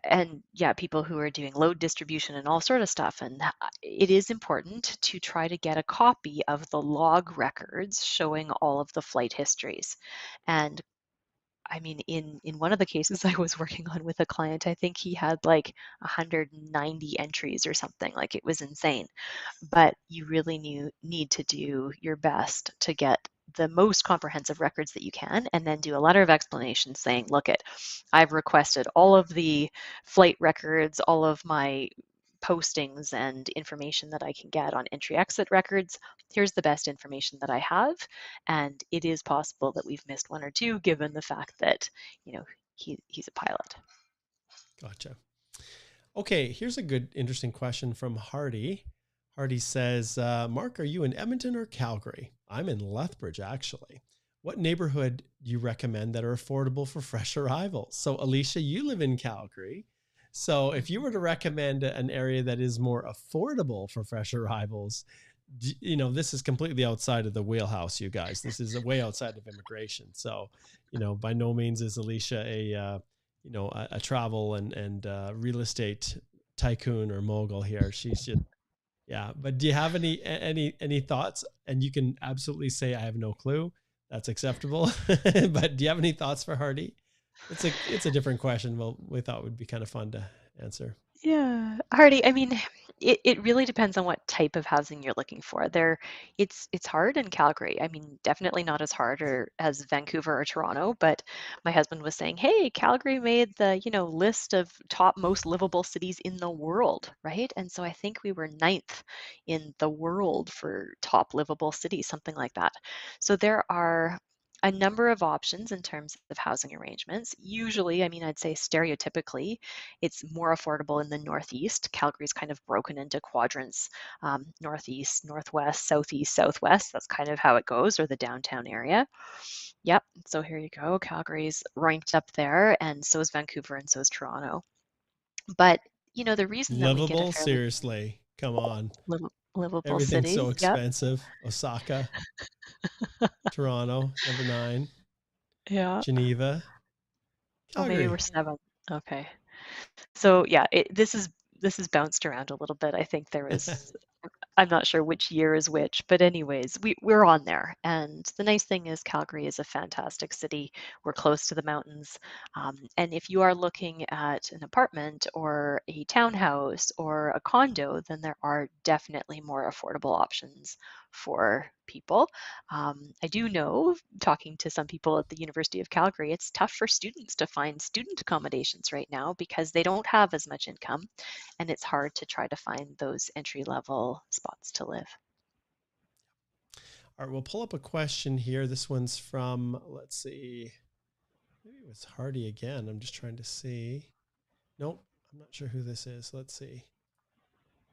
And yeah, people who are doing load distribution and all sort of stuff. And it is important to try to get a copy of the log records showing all of the flight histories. And I mean, in one of the cases I was working on with a client, I think he had like 190 entries or something. Like it was insane. But you really need to do your best to get the most comprehensive records that you can, and then do a letter of explanation saying, look, I've requested all of the flight records, all of my postings and information that I can get on entry exit records. Here's the best information that I have, and it is possible that we've missed one or two given the fact that he's a pilot. Gotcha. Okay, here's a good interesting question from Hardy. Hardy says, Mark, are you in Edmonton or Calgary? I'm in Lethbridge, actually. What neighborhood do you recommend that are affordable for fresh arrivals? So Alicia, you live in Calgary. So if you were to recommend an area that is more affordable for fresh arrivals, this is completely outside of the wheelhouse, you guys. This is way outside of immigration. So, by no means is Alicia a travel and real estate tycoon or mogul here. She's just, yeah. But do you have any thoughts? And you can absolutely say, I have no clue. That's acceptable. But do you have any thoughts for Hardy? It's a different question. Well, we thought it would be kind of fun to answer. Yeah, Hardy, I mean, It really depends on what type of housing you're looking for. It's hard in Calgary. I mean, definitely not as hard or as Vancouver or Toronto, but my husband was saying, "Hey, Calgary made the, list of top most livable cities in the world, right?" And so I think we were ninth in the world for top livable cities, something like that. So there are a number of options in terms of housing arrangements. Usually, I mean, I'd say stereotypically, it's more affordable in the Northeast. Calgary's kind of broken into quadrants, Northeast, Northwest, Southeast, Southwest. That's kind of how it goes, or the downtown area. Yep. So here you go. Calgary's ranked up there, and so is Vancouver, and so is Toronto. But, the reason that we get a Livable? fairly Seriously. Come on. livable Everything's so city, yep. expensive. Osaka, Toronto, number 9, Yeah. Geneva, Oh, maybe we're Calgary. seven. Okay. So yeah, this is bounced around a little bit. I think there was I'm not sure which year is which, but anyways, we're on there. And the nice thing is Calgary is a fantastic city. We're close to the mountains. And if you are looking at an apartment or a townhouse or a condo, then there are definitely more affordable options for people. I do know, talking to some people at the University of Calgary, it's tough for students to find student accommodations right now because they don't have as much income, and it's hard to try to find those entry level spots to live. All right, we'll pull up a question here. This one's from, let's see, maybe it was Hardy again. I'm just trying to see. Nope, I'm not sure who this is. Let's see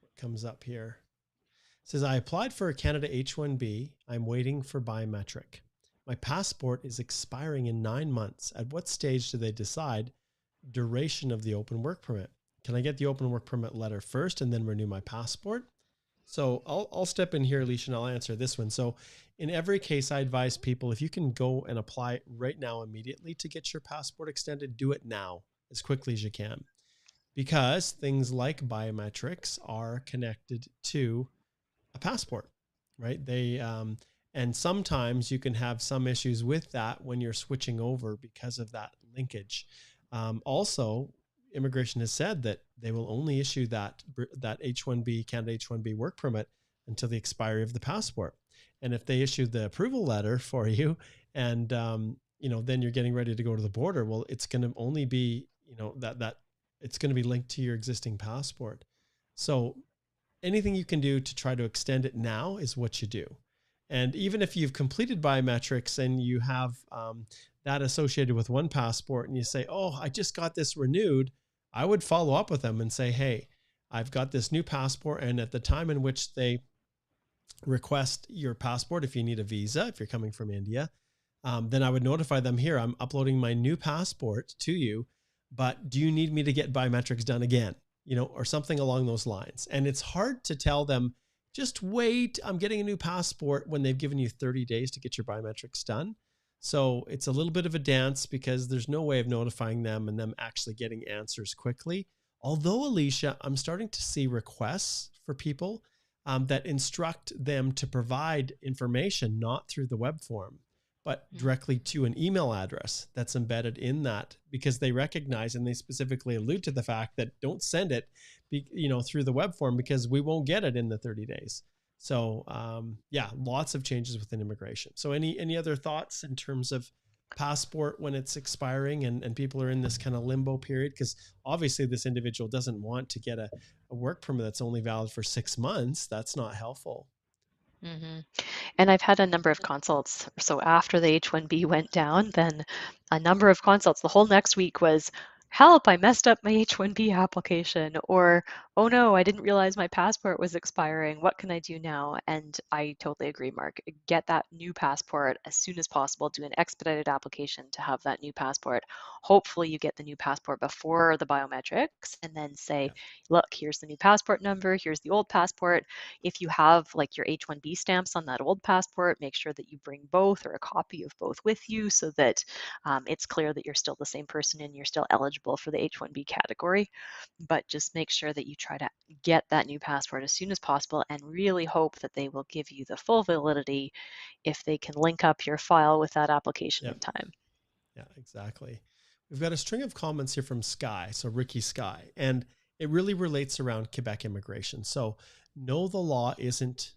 what comes up here. It says, I applied for a Canada H-1B. I'm waiting for biometric. My passport is expiring in 9 months. At what stage do they decide duration of the open work permit? Can I get the open work permit letter first and then renew my passport? So I'll step in here, Alicia, and I'll answer this one. So in every case, I advise people, if you can go and apply right now immediately to get your passport extended, do it now as quickly as you can, because things like biometrics are connected to a passport, right? And sometimes you can have some issues with that when you're switching over because of that linkage. Also, immigration has said that they will only issue that H-1B, Canada H-1B work permit until the expiry of the passport. And if they issue the approval letter for you and, then you're getting ready to go to the border, well, it's going to only be, that it's going to be linked to your existing passport. So anything you can do to try to extend it now is what you do. And even if you've completed biometrics and you have that associated with one passport and you say, oh, I just got this renewed, I would follow up with them and say, hey, I've got this new passport. And at the time in which they request your passport, if you need a visa, if you're coming from India, then I would notify them, here, I'm uploading my new passport to you, but do you need me to get biometrics done again? Or something along those lines. And it's hard to tell them, just wait, I'm getting a new passport, when they've given you 30 days to get your biometrics done. So it's a little bit of a dance because there's no way of notifying them and them actually getting answers quickly. Although, Alicia, I'm starting to see requests for people that instruct them to provide information, not through the web form, but directly to an email address that's embedded in that, because they recognize and they specifically allude to the fact that don't send it, through the web form, because we won't get it in the 30 days. So lots of changes within immigration. So any other thoughts in terms of passport when it's expiring and people are in this kind of limbo period? Because obviously this individual doesn't want to get a work permit that's only valid for 6 months. That's not helpful. Mm-hmm. And I've had a number of consults. So after the H-1B went down, then a number of consults. The whole next week was, help, I messed up my H-1B application, or, oh no, I didn't realize my passport was expiring. What can I do now? And I totally agree, Mark. Get that new passport as soon as possible. Do an expedited application to have that new passport. Hopefully you get the new passport before the biometrics, and then say, look, here's the new passport number, here's the old passport. If you have like your H-1B stamps on that old passport, make sure that you bring both or a copy of both with you so that it's clear that you're still the same person and you're still eligible for the H-1B category. But just make sure that you try to get that new passport as soon as possible and really hope that they will give you the full validity if they can link up your file with that application in time. Yeah, exactly. We've got a string of comments here from Sky. So Ricky Sky. And it really relates around Quebec immigration. So no, the law isn't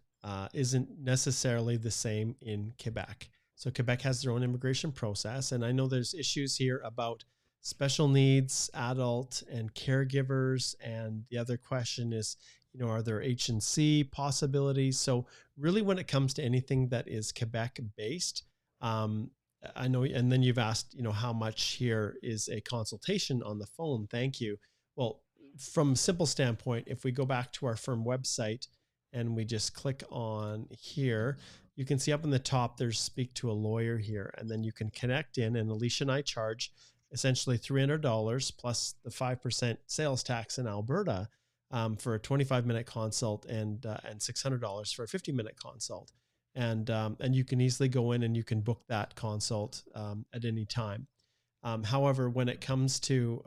necessarily the same in Quebec. So Quebec has their own immigration process. And I know there's issues here about special needs, adult and caregivers. And the other question is, are there H&C possibilities? So really when it comes to anything that is Quebec based, I know, and then you've asked, how much here is a consultation on the phone? Thank you. Well, from a simple standpoint, if we go back to our firm website and we just click on here, you can see up in the top, there's speak to a lawyer here, and then you can connect in, and Alicia and I charge essentially $300 plus the 5% sales tax in Alberta for a 25-minute consult and $600 for a 50-minute consult. And you can easily go in and you can book that consult at any time. However, when it comes to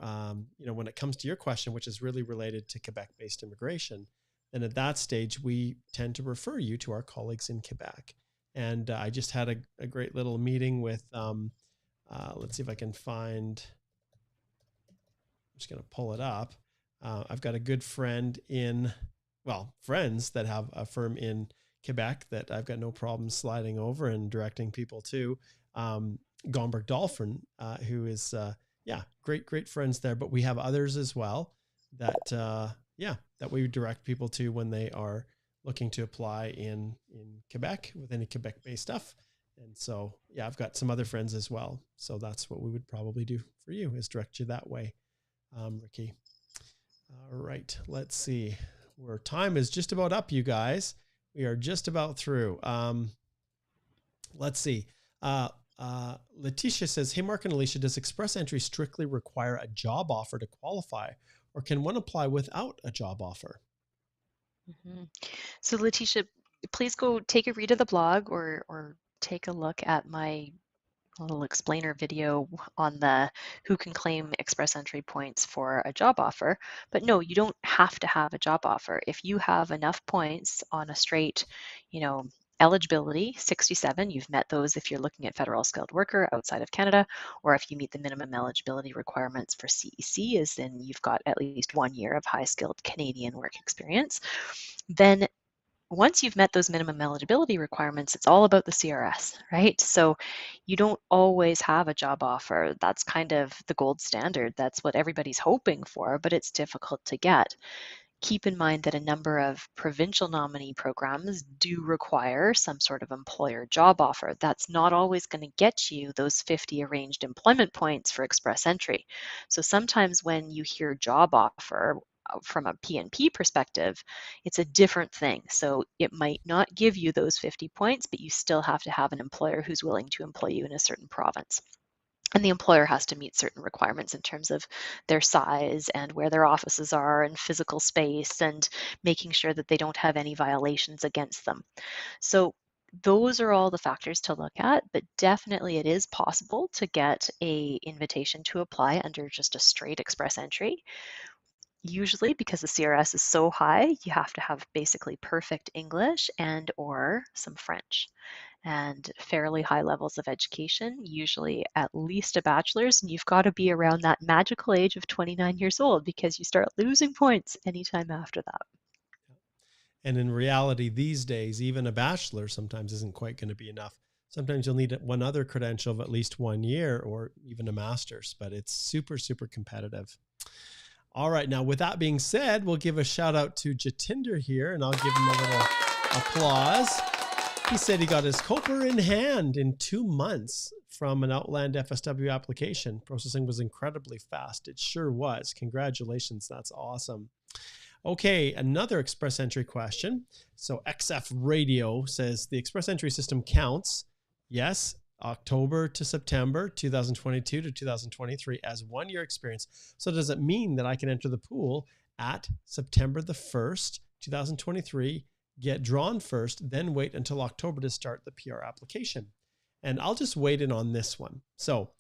your question, which is really related to Quebec-based immigration, then at that stage, we tend to refer you to our colleagues in Quebec. And I just had a great little meeting with, let's see if I can find, I'm just going to pull it up. I've got a good friend friends that have a firm in Quebec that I've got no problem sliding over and directing people to. Gomberg Dolphin, who is, great friends there, but we have others as well that we direct people to when they are looking to apply in Quebec with any Quebec-based stuff. And so, I've got some other friends as well. So that's what we would probably do for you, is direct you that way, Ricky. All right, let's see. Our time is just about up, you guys. We are just about through. Let's see. Letitia says, hey, Mark and Alicia, does express entry strictly require a job offer to qualify, or can one apply without a job offer? Mm-hmm. So Letitia, please go take a read of the blog or take a look at my little explainer video on the who can claim express entry points for a job offer. But no, you don't have to have a job offer. If you have enough points on a straight, eligibility, 67, you've met those if you're looking at federal skilled worker outside of Canada, or if you meet the minimum eligibility requirements for CEC, as in you've got at least 1 year of high skilled Canadian work experience, then once you've met those minimum eligibility requirements, it's all about the CRS, right? So you don't always have a job offer. That's kind of the gold standard. That's what everybody's hoping for, but it's difficult to get. Keep in mind that a number of provincial nominee programs do require some sort of employer job offer. That's not always going to get you those 50 arranged employment points for express entry. So sometimes when you hear job offer, from a PNP perspective, it's a different thing. So it might not give you those 50 points, but you still have to have an employer who's willing to employ you in a certain province. And the employer has to meet certain requirements in terms of their size and where their offices are and physical space and making sure that they don't have any violations against them. So those are all the factors to look at, but definitely it is possible to get an invitation to apply under just a straight express entry. Usually, because the CRS is so high, you have to have basically perfect English and or some French and fairly high levels of education, usually at least a bachelor's, and you've got to be around that magical age of 29 years old because you start losing points anytime after that. And in reality, these days, even a bachelor sometimes isn't quite going to be enough. Sometimes you'll need one other credential of at least 1 year or even a master's, but it's super, super competitive. All right. Now, with that being said, we'll give a shout out to Jatinder here, and I'll give him a little applause. He said he got his COPR in hand in 2 months from an Outland FSW application. Processing was incredibly fast. It sure was. Congratulations. That's awesome. Okay, another express entry question. So XF Radio says the express entry system counts, yes, October to September 2022 to 2023 as 1 year experience. So does it mean that I can enter the pool at September the 1st, 2023, get drawn first, then wait until October to start the PR application? And I'll just wait in on this one. So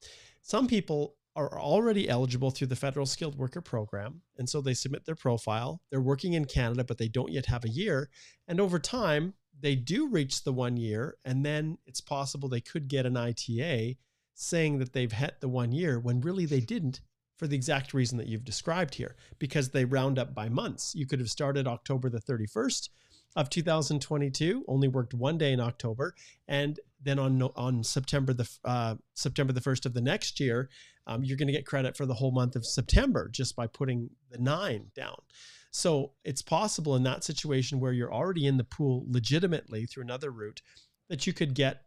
some people are already eligible through the Federal Skilled Worker Program. And so they submit their profile. They're working in Canada, but they don't yet have a year. And over time, they do reach the 1 year. And then it's possible they could get an ITA saying that they've hit the 1 year when really they didn't for the exact reason that you've described here, because they round up by months. You could have started October the 31st of 2022, only worked one day in October, and then on September the 1st of the next year, you're going to get credit for the whole month of September just by putting the 9 down. So it's possible in that situation where you're already in the pool legitimately through another route that you could get,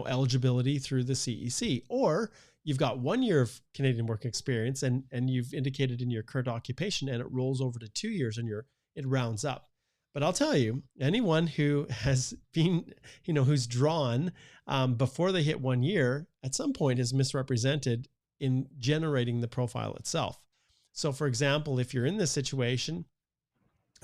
eligibility through the CEC, or you've got 1 year of Canadian work experience and you've indicated in your current occupation and it rolls over to 2 years and it rounds up. But I'll tell you, anyone who has been, who's drawn before they hit 1 year at some point is misrepresented in generating the profile itself. So for example, if you're in this situation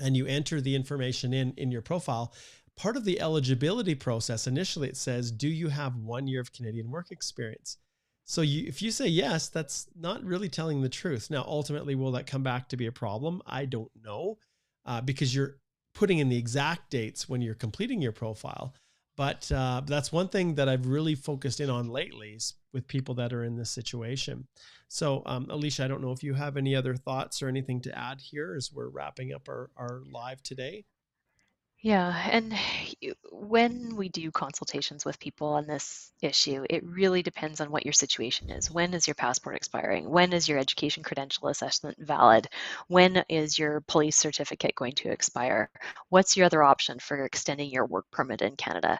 and you enter the information in your profile, part of the eligibility process, initially it says, do you have 1 year of Canadian work experience? So if you say yes, that's not really telling the truth. Now, ultimately, will that come back to be a problem? I don't know, because you're putting in the exact dates when you're completing your profile. But that's one thing that I've really focused in on lately is with people that are in this situation. So Alicia, I don't know if you have any other thoughts or anything to add here as we're wrapping up our live today. Yeah, and when we do consultations with people on this issue, it really depends on what your situation is. When is your passport expiring? When is your education credential assessment valid? When is your police certificate going to expire? What's your other option for extending your work permit in Canada?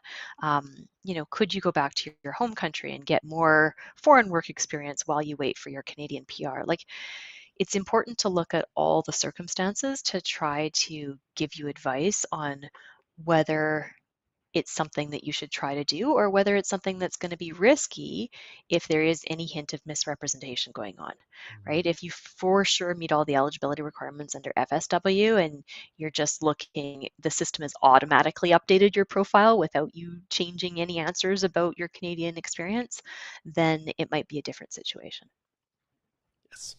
Could you go back to your home country and get more foreign work experience while you wait for your Canadian PR? It's important to look at all the circumstances to try to give you advice on whether it's something that you should try to do or whether it's something that's going to be risky if there is any hint of misrepresentation going on, right? If you for sure meet all the eligibility requirements under FSW and you're just looking, the system has automatically updated your profile without you changing any answers about your Canadian experience, then it might be a different situation. Yes.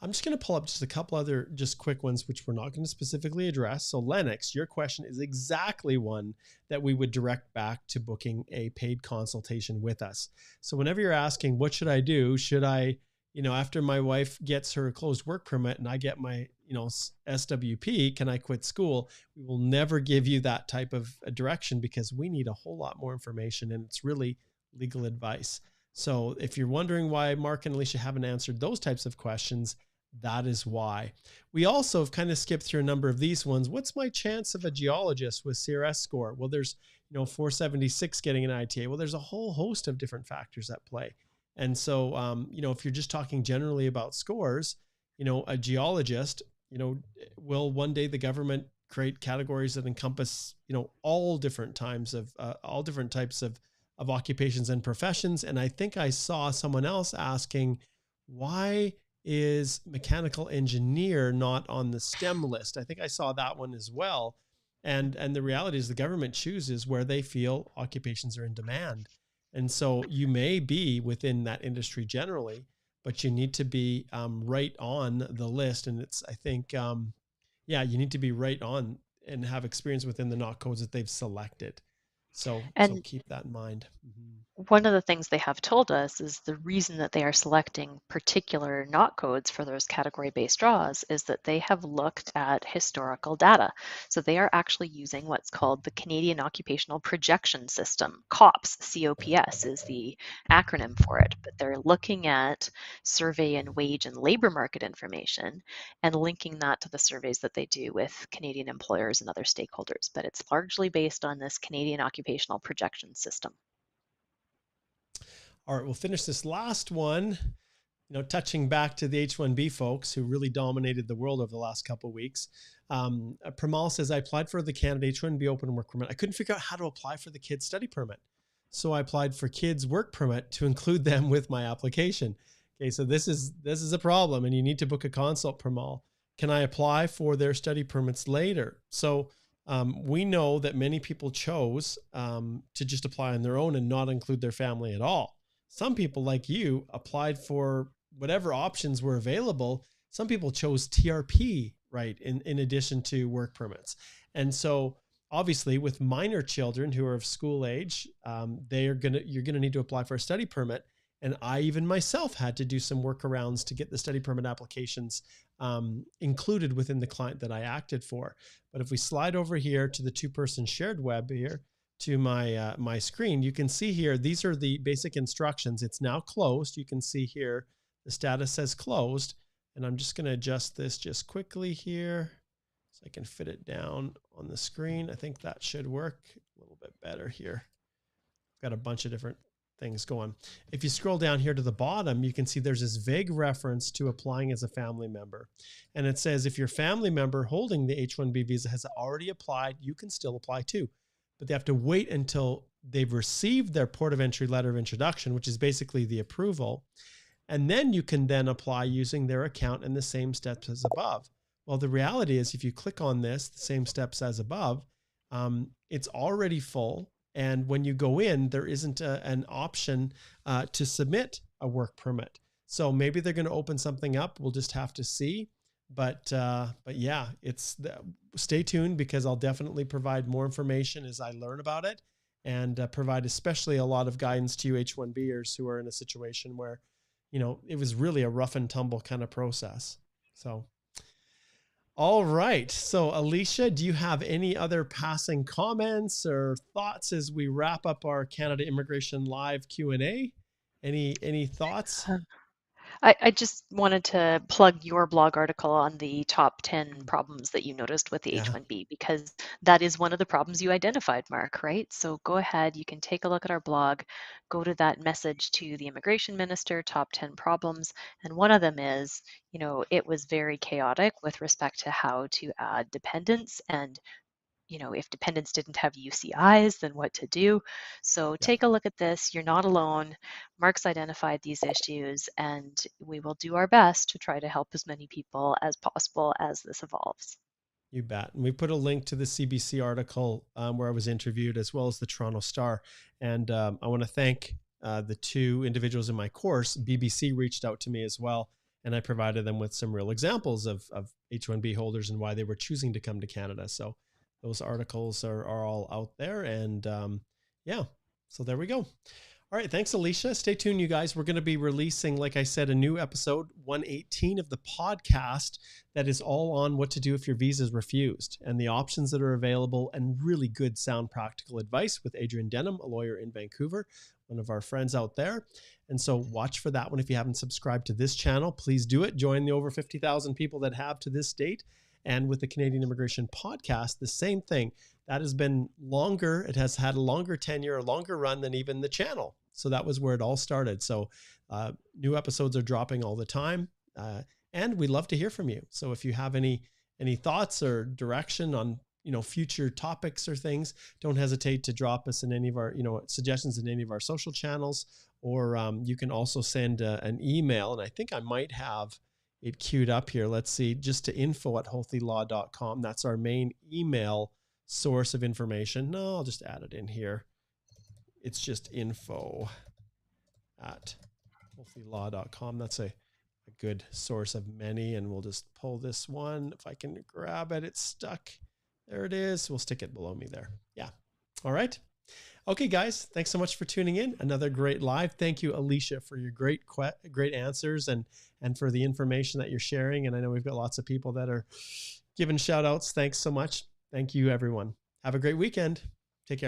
I'm just going to pull up just a couple other just quick ones, which we're not going to specifically address. So Lennox, your question is exactly one that we would direct back to booking a paid consultation with us. So whenever you're asking, what should I do? Should I, after my wife gets her closed work permit and I get my, SWP, can I quit school? We will never give you that type of a direction because we need a whole lot more information and it's really legal advice. So if you're wondering why Mark and Alicia haven't answered those types of questions, that is why. We also have kind of skipped through a number of these ones. What's my chance of a geologist with CRS score? Well, there's, 476 getting an ITA. Well, there's a whole host of different factors at play. And so, if you're just talking generally about scores, a geologist, will one day the government create categories that encompass, all different types of occupations and professions. And I think I saw someone else asking, why is mechanical engineer not on the STEM list? I think I saw that one as well. And the reality is the government chooses where they feel occupations are in demand. And so you may be within that industry generally, but you need to be right on the list. And it's, I think, you need to be right on and have experience within the NOC codes that they've selected. So keep that in mind. Mm-hmm. One of the things they have told us is the reason that they are selecting particular NOC codes for those category-based draws is that they have looked at historical data. So they are actually using what's called the Canadian Occupational Projection System, COPS, COPS is the acronym for it. But they're looking at survey and wage and labor market information and linking that to the surveys that they do with Canadian employers and other stakeholders. But it's largely based on this Canadian Occupational Projection System. All right, we'll finish this last one, touching back to the H-1B folks who really dominated the world over the last couple of weeks. Pramal says, I applied for the Canada H-1B open work permit. I couldn't figure out how to apply for the kids study permit. So I applied for kids work permit to include them with my application. Okay, so this is a problem and you need to book a consult, Pramal. Can I apply for their study permits later? So we know that many people chose to just apply on their own and not include their family at all. Some people like you applied for whatever options were available. Some people chose TRP, right, in addition to work permits. And so obviously with minor children who are of school age, you're going to need to apply for a study permit. And I even myself had to do some workarounds to get the study permit applications included within the client that I acted for. But if we slide over here to the 2-person shared web here to my my screen, you can see here, these are the basic instructions. It's now closed. You can see here, the status says closed. And I'm just going to adjust this just quickly here so I can fit it down on the screen. I think that should work a little bit better here. Got a bunch of different things going. If you scroll down here to the bottom, you can see there's this vague reference to applying as a family member. And it says, if your family member holding the H-1B visa has already applied, you can still apply too. But they have to wait until they've received their port of entry letter of introduction, which is basically the approval. And then you can then apply using their account and the same steps as above. Well, the reality is if you click on this, the same steps as above, it's already full. And when you go in, there isn't an option to submit a work permit. So maybe they're going to open something up. We'll just have to see. But yeah, stay tuned because I'll definitely provide more information as I learn about it and provide especially a lot of guidance to you H-1Bers who are in a situation where, you know, it was really a rough and tumble kind of process. So. All right. So Alicia, do you have any other passing comments or thoughts as we wrap up our Canada Immigration Live Q&A? Any thoughts? I just wanted to plug your blog article on the top 10 problems that you noticed with the H-1B, because that is one of the problems you identified, Mark, right? So go ahead, you can take a look at our blog, go to that message to the immigration minister, top 10 problems. And one of them is, you know, it was very chaotic with respect to how to add dependents, and you know, if dependents didn't have UCIs, then what to do. So take a look at this. You're not alone. Mark's identified these issues, and we will do our best to try to help as many people as possible as this evolves. You bet. And we put a link to the CBC article where I was interviewed, as well as the Toronto Star. And I want to thank the 2 individuals in my course. BBC reached out to me as well, and I provided them with some real examples of H-1B holders and why they were choosing to come to Canada. So those articles are all out there. And yeah, so there we go. All right. Thanks, Alicia. Stay tuned, you guys. We're going to be releasing, like I said, a new episode 118 of the podcast that is all on what to do if your visa is refused and the options that are available and really good, sound, practical advice with Adrian Denham, a lawyer in Vancouver, one of our friends out there. And so watch for that one. If you haven't subscribed to this channel, please do it. Join the over 50,000 people that have to this date. And with the Canadian Immigration Podcast, the same thing. That has been longer. It has had a longer tenure, a longer run than even the channel. So that was where it all started. So new episodes are dropping all the time. And we'd love to hear from you. So if you have any thoughts or direction on, you know, future topics or things, don't hesitate to drop us in any of our, you know, suggestions in any of our social channels, or you can also send an email. And I think I might have it queued up here. Let's see, just to info@holthelaw.com. That's our main email source of information. No, I'll just add it in here. It's just info@holthelaw.com. That's a good source of many. And we'll just pull this one. If I can grab it, it's stuck. There it is. We'll stick it below me there. Yeah. All right. Okay, guys, thanks so much for tuning in. Another great live. Thank you, Alicia, for your great answers and for the information that you're sharing. And I know we've got lots of people that are giving shout outs. Thanks so much. Thank you, everyone. Have a great weekend.